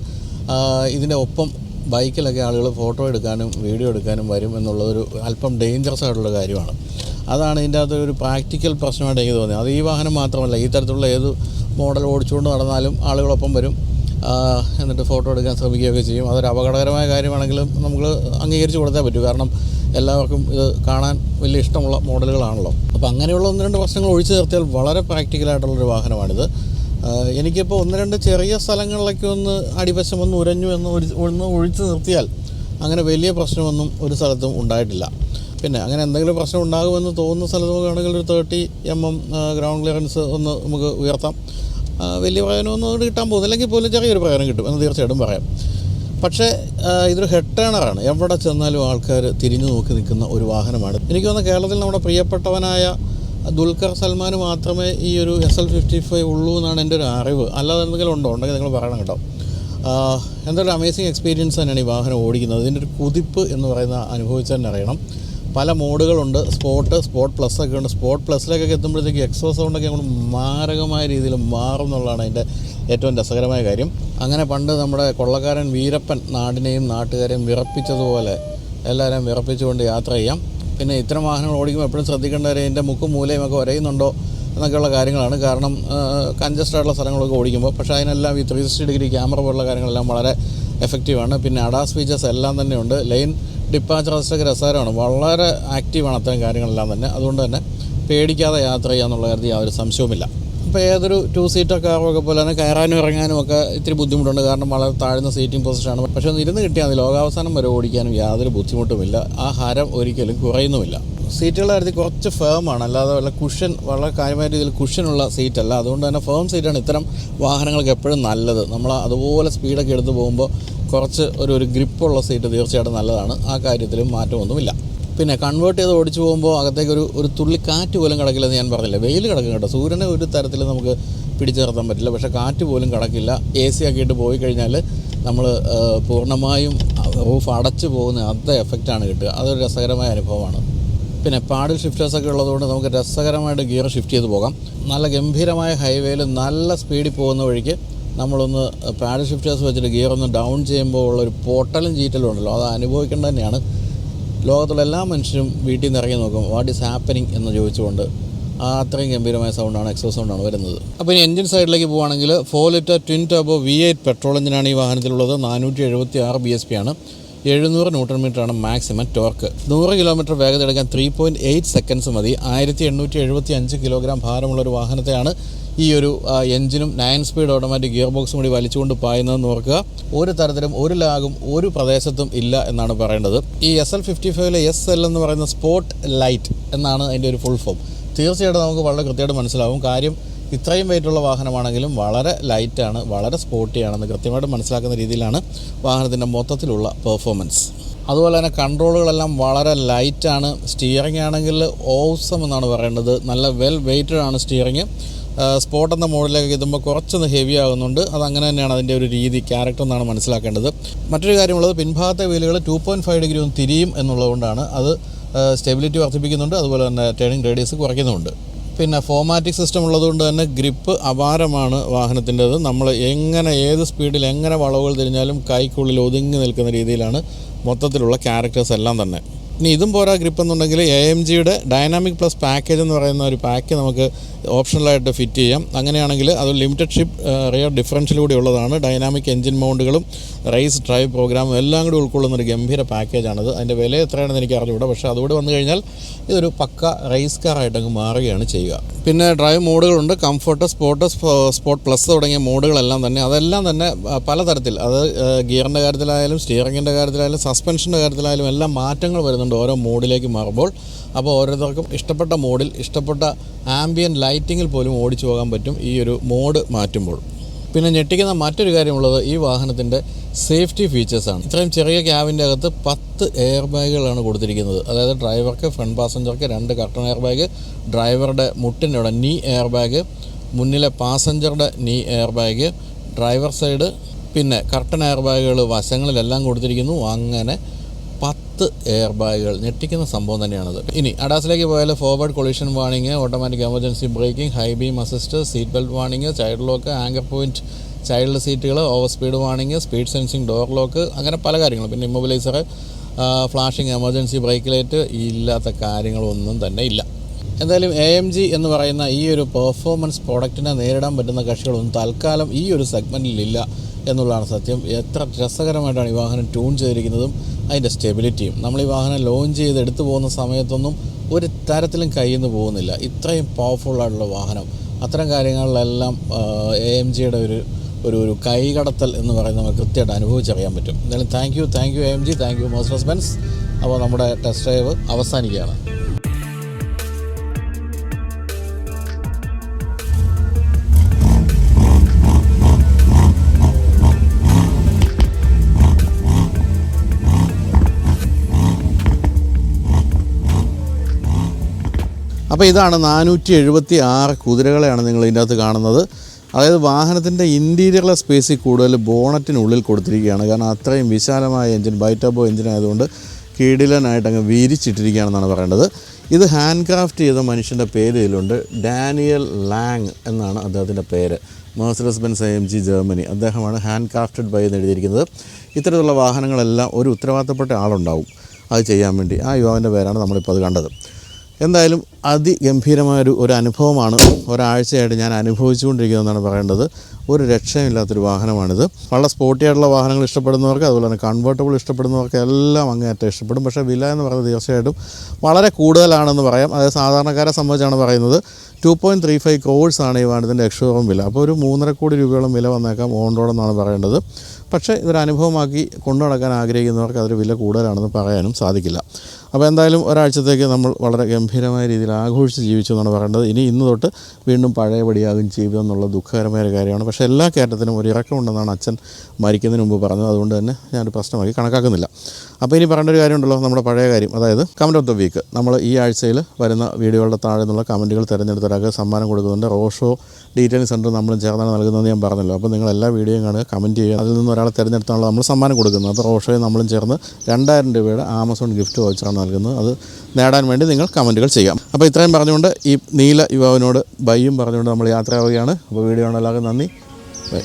ഇതിൻ്റെ ഒപ്പം ബൈക്കിലൊക്കെ ആളുകൾ ഫോട്ടോ എടുക്കാനും വീഡിയോ എടുക്കാനും വരും എന്നുള്ളതൊരു അല്പം ഡേഞ്ചറസ് ആയിട്ടുള്ള കാര്യമാണ്. അതാണ് ഇതിൻ്റെ അകത്തൊരു പ്രാക്ടിക്കൽ പ്രശ്നമായിട്ട് എനിക്ക് തോന്നിയത്. അത് ഈ വാഹനം മാത്രമല്ല, ഈ തരത്തിലുള്ള ഏത് മോഡൽ ഓടിച്ചുകൊണ്ട് നടന്നാലും ആളുകളൊപ്പം വരും, എന്നിട്ട് ഫോട്ടോ എടുക്കാൻ ശ്രമിക്കുകയൊക്കെ ചെയ്യും. അതൊരു അപകടകരമായ കാര്യമാണെങ്കിലും നമുക്ക് അംഗീകരിച്ച് കൊടുത്തേ പറ്റൂ. കാരണം എല്ലാവർക്കും ഇത് കാണാൻ വലിയ ഇഷ്ടമുള്ള മോഡലുകളാണല്ലോ. അപ്പോൾ അങ്ങനെയുള്ള 1-2 പ്രശ്നങ്ങൾ ഒഴിച്ചു നിർത്തിയാൽ വളരെ പ്രാക്ടിക്കലായിട്ടുള്ളൊരു വാഹനമാണിത്. എനിക്കിപ്പോൾ 1-2 ചെറിയ സ്ഥലങ്ങളിലൊക്കെ ഒന്ന് അടിവശം ഒന്ന് ഉരഞ്ഞു ഒന്ന് ഒഴിച്ചു നിർത്തിയാൽ അങ്ങനെ വലിയ പ്രശ്നമൊന്നും ഒരു സ്ഥലത്തും ഉണ്ടായിട്ടില്ല. പിന്നെ അങ്ങനെ എന്തെങ്കിലും പ്രശ്നം ഉണ്ടാകുമെന്ന് തോന്നുന്ന സ്ഥലത്ത് നോക്കുകയാണെങ്കിൽ ഒരു 30 mm ഗ്രൗണ്ട് ക്ലിയറൻസ് ഒന്ന് നമുക്ക് ഉയർത്താം. വലിയ പ്രയോജനമൊന്നും കിട്ടാൻ പോകുന്നില്ലെങ്കിൽ പോലും ചെറിയൊരു പ്രയോജനം കിട്ടും എന്ന് തീർച്ചയായിട്ടും പറയാം. പക്ഷേ ഇതൊരു ഹെഡ് ടേണറാണ്. എവിടെ ചെന്നാലും ആൾക്കാർ തിരിഞ്ഞു നോക്കി നിൽക്കുന്ന ഒരു വാഹനമാണ്. എനിക്ക് തോന്നുന്നു കേരളത്തിൽ നമ്മുടെ പ്രിയപ്പെട്ടവനായ ദുൽഖർ സൽമാൻ മാത്രമേ ഈ ഒരു SL55 ഉള്ളൂ എന്നാണ് എൻ്റെ ഒരു അറിവ്. അല്ലാതെ എന്തെങ്കിലും ഉണ്ടെങ്കിൽ നിങ്ങൾ പറയണം കേട്ടോ. എന്തൊരു അമേസിങ് എക്സ്പീരിയൻസ് തന്നെയാണ് ഈ വാഹനം ഓടിക്കുന്നത്. ഇതിൻ്റെ ഒരു കുതിപ്പ് എന്ന് പറയുന്ന അനുഭവിച്ചാൽ തന്നെ അറിയണം. പല മോഡുകളുണ്ട്. സ്പോർട്ട് പ്ലസ് ഒക്കെ ഉണ്ട്. സ്പോർട്ട് പ്ലസിലേക്കൊക്കെ എത്തുമ്പോഴത്തേക്ക് എക്സോസ് സൗണ്ടൊക്കെ അങ്ങോട്ട് മാരകമായ രീതിയിൽ മാറും എന്നുള്ളതാണ് അതിൻ്റെ ഏറ്റവും രസകരമായ കാര്യം. അങ്ങനെ പണ്ട് നമ്മുടെ കൊള്ളക്കാരൻ വീരപ്പൻ നാടിനെയും നാട്ടുകാരെയും വിറപ്പിച്ചതുപോലെ എല്ലാവരെയും വിറപ്പിച്ചുകൊണ്ട് യാത്ര ചെയ്യാം. പിന്നെ ഇത്തരം വാഹനങ്ങൾ ഓടിക്കുമ്പോൾ എപ്പോഴും ശ്രദ്ധിക്കേണ്ട കാര്യം ഇതിൻ്റെ മുക്കും മൂലയും ഒക്കെ ഒരയുന്നുണ്ടോ എന്നൊക്കെയുള്ള കാര്യങ്ങളാണ്. കാരണം കൺജസ്റ്റഡ് ആയിട്ടുള്ള സ്ഥലങ്ങളൊക്കെ ഓടിക്കുമ്പോൾ. പക്ഷേ അതിനെല്ലാം ഈ 360 ഡിഗ്രി ക്യാമറ പോലുള്ള കാര്യങ്ങളെല്ലാം വളരെ എഫക്റ്റീവാണ്. പിന്നെ അഡാസ് ഫീച്ചേഴ്സ് എല്ലാം തന്നെ ഉണ്ട്. ലൈൻ ഡിപ്പാച്ചർ അസിസ്റ്റൊക്കെ രസകരമാണ്. വളരെ ആക്റ്റീവാണ് അത്തരം കാര്യങ്ങളെല്ലാം തന്നെ. അതുകൊണ്ട് തന്നെ പേടിക്കാതെ യാത്ര ചെയ്യാന്നുള്ള കാര്യത്തിൽ യാതൊരു സംശയവുമില്ല. ഇപ്പോൾ ഏതൊരു 2 സീറ്റർ കാറൊക്കെ പോലെ തന്നെ കയറാനും ഇറങ്ങാനും ഒക്കെ ഇത്തിരി ബുദ്ധിമുട്ടുണ്ട്. കാരണം വളരെ താഴ്ന്ന സീറ്റിംഗ് പൊസിഷനാണ്. പക്ഷേ ഒന്ന് ഇരുന്ന് കിട്ടിയാൽ മതി. ലോകാവസാനം വരെ ഓടിക്കാനും യാതൊരു ബുദ്ധിമുട്ടുമില്ല. ആ ഹരം ഒരിക്കലും കുറയുന്നുമില്ല. സീറ്റുകളുടെ കാര്യത്തിൽ കുറച്ച് ഫേമാണ്, അല്ലാതെ വല്ല വളരെ കാര്യമായ രീതിയിൽ കുഷനുള്ള സീറ്റല്ല. അതുകൊണ്ട് തന്നെ ഫേം സീറ്റാണ് ഇത്തരം വാഹനങ്ങൾക്ക് എപ്പോഴും നല്ലത്. നമ്മൾ അതുപോലെ സ്പീഡൊക്കെ എടുത്ത് പോകുമ്പോൾ കുറച്ച് ഒരു ഗ്രിപ്പുള്ള സീറ്റ് തീർച്ചയായിട്ടും നല്ലതാണ്. ആ കാര്യത്തിലും മാറ്റമൊന്നുമില്ല. പിന്നെ കൺവേർട്ട് ചെയ്ത് ഓടിച്ചു പോകുമ്പോൾ അകത്തേക്ക് ഒരു തുള്ളി കാറ്റ് പോലും കിടക്കില്ലെന്ന് ഞാൻ പറഞ്ഞില്ല. വെയിൽ കിടക്കും കേട്ടോ. സൂര്യനെ ഒരു തരത്തിൽ നമുക്ക് പിടിച്ചു നിർത്താൻ പറ്റില്ല. പക്ഷേ കാറ്റ് പോലും കിടക്കില്ല. AC ആക്കിയിട്ട് പോയി കഴിഞ്ഞാൽ നമ്മൾ പൂർണ്ണമായും റൂഫ് അടച്ചു പോകുന്ന അതേ എഫക്റ്റാണ് കിട്ടുക. അതൊരു രസകരമായ അനുഭവമാണ്. പിന്നെ പാഡിൽ ഷിഫ്റ്റേഴ്സൊക്കെ ഉള്ളതുകൊണ്ട് നമുക്ക് രസകരമായിട്ട് ഗിയർ ഷിഫ്റ്റ് ചെയ്ത് പോകാം. നല്ല ഗംഭീരമായ ഹൈവേയിൽ നല്ല സ്പീഡിൽ പോകുന്ന വഴിക്ക് നമ്മളൊന്ന് പാഡിൽ ഷിഫ്റ്റേഴ്സ് വെച്ചിട്ട് ഗിയർ ഒന്ന് ഡൗൺ ചെയ്യുമ്പോൾ ഉള്ളൊരു പൊട്ടലും ചീറ്റലും ഉണ്ടല്ലോ, അത് അനുഭവിക്കേണ്ടത് തന്നെയാണ്. ലോകത്തുള്ള എല്ലാ മനുഷ്യരും വീട്ടിൽ നിന്ന് ഇറങ്ങി നോക്കും വാട്ട് ഈസ് ഹാപ്പനിങ് എന്ന് ചോദിച്ചുകൊണ്ട്. അത്രയും ഗംഭീരമായ സൗണ്ടാണ്, എക്സോസ് സൗണ്ടാണ് വരുന്നത്. അപ്പോൾ ഇനി എൻജിൻ സൈഡിലേക്ക് പോവുകയാണെങ്കിൽ 4 litre twin turbo V8 petrol എഞ്ചിനാണ് ഈ വാഹനത്തിലുള്ളത്. 476 bhp ആണ്. 700 Nm ആണ് മാക്സിമം ടോർക്ക്. 100 കിലോമീറ്റർ വേഗത എടുക്കാൻ 3.8 സെക്കൻഡ്സ് മതി. 1875 കിലോഗ്രാം ഭാരമുള്ളൊരു വാഹനത്തെയാണ് ഈ ഒരു എഞ്ചിനും 9 സ്പീഡ് ഓട്ടോമാറ്റിക് ഗിയർ ബോക്സും കൂടി വലിച്ചുകൊണ്ട് പായുന്നതെന്ന് ഓർക്കുക. ഒരു തരത്തിലും ഒരു ലാഗും ഒരു പ്രദേശത്തും ഇല്ല എന്നാണ് പറയേണ്ടത്. ഈ SL55 SL എന്ന് പറയുന്ന സ്പോർട്ട് ലൈറ്റ് എന്നാണ് അതിൻ്റെ ഒരു ഫുൾ ഫോം. തീർച്ചയായിട്ടും നമുക്ക് വളരെ കൃത്യമായിട്ട് മനസ്സിലാവും. കാര്യം ഇത്രയും വെയിറ്റുള്ള വാഹനമാണെങ്കിലും വളരെ ലൈറ്റാണ്, വളരെ സ്പോർട്ടിയാണെന്ന് കൃത്യമായിട്ട് മനസ്സിലാക്കുന്ന രീതിയിലാണ് വാഹനത്തിൻ്റെ മൊത്തത്തിലുള്ള പെർഫോമൻസ്. അതുപോലെ തന്നെ കൺട്രോളുകളെല്ലാം വളരെ ലൈറ്റാണ്. സ്റ്റിയറിംഗ് ആണെങ്കിൽ ഓസം എന്നാണ് പറയേണ്ടത്. നല്ല വെൽ വെയ്റ്റഡ് ആണ് സ്റ്റിയറിംഗ്. സ്പോർട്ട് എന്ന മോഡിലേക്ക് എത്തുമ്പോൾ കുറച്ചൊന്ന് ഹെവി ആകുന്നുണ്ട്. അതങ്ങനെ തന്നെയാണ് അതിൻ്റെ ഒരു രീതി, ക്യാരക്ടർ എന്നാണ് മനസ്സിലാക്കേണ്ടത്. മറ്റൊരു കാര്യമുള്ളത് പിൻഭാഗത്തെ വീലുകൾ 2.5 ഡിഗ്രി ഒന്ന് തിരിയും എന്നുള്ളതുകൊണ്ടാണ്. അത് സ്റ്റെബിലിറ്റി വർദ്ധിപ്പിക്കുന്നുണ്ട്. അതുപോലെ തന്നെ ടേണിംഗ് റേഡിയസ് കുറയ്ക്കുന്നുമുണ്ട്. പിന്നെ ഫോമാറ്റിക് സിസ്റ്റം ഉള്ളതുകൊണ്ട് തന്നെ ഗ്രിപ്പ് അപാരമാണ് വാഹനത്തിൻ്റെത്. നമ്മൾ എങ്ങനെ ഏത് സ്പീഡിൽ എങ്ങനെ വളവുകൾ തിരിഞ്ഞാലും കൈക്കുള്ളിൽ ഒതുങ്ങി നിൽക്കുന്ന രീതിയിലാണ് മൊത്തത്തിലുള്ള ക്യാരക്ടേഴ്സ് എല്ലാം തന്നെ. ഇനി ഇതും പോരാ ഗ്രിപ്പ് എന്നുണ്ടെങ്കിൽ AMGയുടെ ഡൈനാമിക് പ്ലസ് പാക്കേജ് എന്ന് പറയുന്ന ഒരു പാക്ക് നമുക്ക് ഓപ്ഷണലായിട്ട് ഫിറ്റ് ചെയ്യാം. അങ്ങനെയാണെങ്കിൽ അത് ലിമിറ്റഡ് ഷിപ്പ് റിയർ ഡിഫറൻഷ്യൽ കൂടി ഉള്ളതാണ്. ഡൈനാമിക് എഞ്ചിൻ മൗണ്ടുകളും റേസ് ഡ്രൈവ് പ്രോഗ്രാമും എല്ലാം കൂടി ഉൾക്കൊള്ളുന്നൊരു ഗംഭീര പാക്കേജാണത്. അതിൻ്റെ വില എത്രയാണെന്ന് എനിക്ക് അറിഞ്ഞുകൂടാ. പക്ഷേ അതുകൂടി വന്നു കഴിഞ്ഞാൽ ഇതൊരു പക്ക റേസ് കാറായിട്ടങ്ങ് മാറുകയാണ് ചെയ്യുക. പിന്നെ ഡ്രൈവ് മോഡുകളുണ്ട്. കംഫർട്ട്, സ്പോർട്ട് പ്ലസ് തുടങ്ങിയ മോഡുകളെല്ലാം തന്നെ അതെല്ലാം തന്നെ പലതരത്തിൽ, അത് ഗിയറിൻ്റെ കാര്യത്തിലായാലും സ്റ്റിയറിങ്ങിൻ്റെ കാര്യത്തിലായാലും സസ്പെൻഷൻ്റെ കാര്യത്തിലായാലും എല്ലാം മാറ്റങ്ങൾ വരുന്നുണ്ട് ഓരോ മോഡിലേക്ക് മാറുമ്പോൾ. അപ്പോൾ ഓരോരുത്തർക്കും ഇഷ്ടപ്പെട്ട മോഡിൽ ഇഷ്ടപ്പെട്ട ആംബിയൻ ലൈറ്റിങ്ങിൽ പോലും ഓടിച്ചു പോകാൻ പറ്റും ഈ ഒരു മോഡ് മാറ്റുമ്പോൾ. പിന്നെ ഞെട്ടിക്കുന്ന മറ്റൊരു കാര്യമുള്ളത് ഈ വാഹനത്തിൻ്റെ സേഫ്റ്റി ഫീച്ചേഴ്സാണ്. ഇത്രയും ചെറിയ ക്യാബിൻ്റെ അകത്ത് 10 എയർ ബാഗുകളാണ് കൊടുത്തിരിക്കുന്നത്. അതായത് ഡ്രൈവർക്ക്, ഫ്രണ്ട് പാസഞ്ചർക്ക് 2 കർട്ടൺ എയർ ബാഗ്, ഡ്രൈവറുടെ മുട്ടിൻ്റെ നീ എയർ ബാഗ്, മുന്നിലെ പാസഞ്ചറുടെ നീ എയർ ബാഗ്, ഡ്രൈവർ സൈഡ്, പിന്നെ കർട്ടൺ എയർ ബാഗുകൾ വശങ്ങളിലെല്ലാം കൊടുത്തിരിക്കുന്നു. അങ്ങനെ 10 എയർ ബാഗുകൾ. ഞെട്ടിക്കുന്ന സംഭവം തന്നെയാണത്. ഇനി അഡാസിലേക്ക് പോയാൽ forward collision warning, automatic emergency braking, high beam assist, seat belt warning, child lock, anchor point child സീറ്റുകൾ, over speed warning, speed sensing door lock, അങ്ങനെ പല കാര്യങ്ങളും. പിന്നെ immobiliser, flashing emergency brake light, ഇല്ലാത്ത കാര്യങ്ങളൊന്നും തന്നെ ഇല്ല. എന്തായാലും AMG എന്ന് പറയുന്ന ഈ ഒരു പെർഫോമൻസ് പ്രോഡക്റ്റിനെ നേരിടാൻ പറ്റുന്ന കക്ഷികളൊന്നും തൽക്കാലം ഈ ഒരു സെഗ്മെൻറ്റിലില്ല എന്നുള്ളതാണ് സത്യം. എത്ര രസകരമായിട്ടാണ് ഈ വാഹനം ട്യൂൺ ചെയ്തിരിക്കുന്നതും അതിൻ്റെ സ്റ്റെബിലിറ്റിയും. നമ്മൾ ഈ വാഹനം ലോഞ്ച് ചെയ്ത് എടുത്തു പോകുന്ന സമയത്തൊന്നും ഒരു തരത്തിലും കയ്യിൽ നിന്ന് പോകുന്നില്ല. ഇത്രയും പവർഫുള്ളായിട്ടുള്ള വാഹനം. അത്തരം കാര്യങ്ങളിലെല്ലാം AMGയുടെ ഒരു കൈകടത്തൽ എന്ന് പറയുന്നത് നമുക്ക് കൃത്യമായിട്ട് അനുഭവിച്ചറിയാൻ പറ്റും. എന്തായാലും thank you AMG, thank you Mercedes Benz. അപ്പോൾ നമ്മുടെ ടെസ്റ്റ് ഡ്രൈവ് അവസാനിക്കുകയാണ്. അപ്പോൾ ഇതാണ് 476 കുതിരകളെയാണ് നിങ്ങൾ ഇതിൻ്റെ അകത്ത് കാണുന്നത്. അതായത് വാഹനത്തിൻ്റെ ഇൻറ്റീരിയറിലെ സ്പേസിൽ കൂടുതൽ ബോണറ്റിനുള്ളിൽ കൊടുത്തിരിക്കുകയാണ്. കാരണം അത്രയും വിശാലമായ എഞ്ചിൻ, ബൈറ്റർബോ എഞ്ചിൻ ആയതുകൊണ്ട് കിടിലനായിട്ട് അങ്ങ് വിരിച്ചിട്ടിരിക്കുകയാണെന്നാണ് പറയേണ്ടത്. ഇത് ഹാൻഡ് ക്രാഫ്റ്റ് ചെയ്ത മനുഷ്യൻ്റെ പേര് ഇതിലുണ്ട്. ഡാനിയൽ ലാങ് എന്നാണ് അദ്ദേഹത്തിൻ്റെ പേര്. Mercedes Benz AMG Germany. അദ്ദേഹമാണ് ഹാൻഡ് ക്രാഫ്റ്റഡ് ബൈ എന്ന് എഴുതിയിരിക്കുന്നത്. ഇത്തരത്തിലുള്ള വാഹനങ്ങളെല്ലാം ഒരു ഉത്തരവാദിത്തപ്പെട്ട ആളുണ്ടാവും അത് ചെയ്യാൻ വേണ്ടി. ആ യുവാവിൻ്റെ പേരാണ് നമ്മളിപ്പോൾ അത് കണ്ടത്. എന്തായാലും അതിഗംഭീരമായൊരു അനുഭവമാണ് ഒരാഴ്ചയായിട്ട് ഞാൻ അനുഭവിച്ചുകൊണ്ടിരിക്കുന്നതെന്നാണ് പറയേണ്ടത്. ഒരു രക്ഷയില്ലാത്തൊരു വാഹനമാണിത്. വളരെ സ്പോർട്ടി ആയിട്ടുള്ള വാഹനങ്ങൾ ഇഷ്ടപ്പെടുന്നവർക്ക്, അതുപോലെ തന്നെ കൺവേർട്ടബിൾ ഇഷ്ടപ്പെടുന്നവർക്ക് എല്ലാം അങ്ങേയറ്റം ഇഷ്ടപ്പെടും. പക്ഷേ വില എന്ന് പറയുന്നത് തീർച്ചയായിട്ടും വളരെ കൂടുതലാണെന്ന് പറയാം. അതായത് സാധാരണക്കാരെ സംബന്ധിച്ചാണ് പറയുന്നത്. 2.35 crores ഈ വാഹനത്തിൻ്റെ എക്സ്ഷോറൂം വില. അപ്പോൾ ഒരു 3.5 കോടി രൂപയോളം വില വന്നേക്കാം ഓൺ റോഡ് എന്നാണ് പറയേണ്ടത്. പക്ഷേ ഇതൊരു അനുഭവമാക്കി കൊണ്ടു നടക്കാൻ ആഗ്രഹിക്കുന്നവർക്ക് അതൊരു വില കൂടുതലാണെന്ന് പറയാനും സാധിക്കില്ല. അപ്പോൾ എന്തായാലും ഒരാഴ്ചത്തേക്ക് നമ്മൾ വളരെ ഗംഭീരമായ രീതിയിൽ ആഘോഷിച്ച് ജീവിച്ചു എന്നാണ് പറയേണ്ടത്. ഇന്ന് തൊട്ട് വീണ്ടും പഴയപടിയാകും ജീവിതം എന്നുള്ള ദുഃഖകരമായ ഒരു കാര്യമാണ്. പക്ഷേ എല്ലാ കയറ്റത്തിനും ഒരു ഇറക്കമുണ്ടെന്നാണ് അച്ഛൻ മരിക്കുന്നതിന് മുമ്പ് പറഞ്ഞത്. അതുകൊണ്ട് തന്നെ ഞാനൊരു പ്രശ്നമാക്കി കണക്കാക്കുന്നില്ല. അപ്പോൾ ഇനി പറയേണ്ട ഒരു കാര്യമുണ്ടല്ലോ, നമ്മുടെ പഴയ കാര്യം. അതായത് കമൻറ്റ് ഓഫ് ദ വീക്ക്. നമ്മൾ ഈ ആഴ്ചയിൽ വരുന്ന വീഡിയോകളുടെ താഴെ നിന്നുള്ള കമൻറ്റുകൾ തിരഞ്ഞെടുത്ത ഒരാൾക്ക് സമ്മാനം കൊടുക്കുന്നുണ്ട്. റോഷോ ഡീറ്റെയിലിംഗ് സെൻറ്റർ നമ്മളും ചേർന്നാണ് നൽകുന്നത് ഞാൻ പറഞ്ഞല്ലോ. അപ്പോൾ നിങ്ങൾ എല്ലാ വീഡിയോയും കാണുക, കമൻറ്റ് ചെയ്യുക. അതിൽ നിന്ന് ഒരാളെ തിരഞ്ഞെടുത്താണല്ലോ നമ്മൾ സമ്മാനം കൊടുക്കുന്നത്. അപ്പോൾ റോഷോയെ നമ്മളും ചേർന്ന് 2000 രൂപയുടെ ആമസോൺ ഗിഫ്റ്റ് വൗച്ചറാണ് നൽകുന്നത്. അത് നേടാൻ വേണ്ടി നിങ്ങൾ കമൻറ്റുകൾ ചെയ്യാം. അപ്പോൾ ഇത്രയും പറഞ്ഞുകൊണ്ട് ഈ നീല യുവാവിനോട് ബൈയും പറഞ്ഞുകൊണ്ട് നമ്മൾ യാത്രയാവുകയാണ്. അപ്പോൾ വീഡിയോ എല്ലാവർക്കും നന്ദി. ബൈ.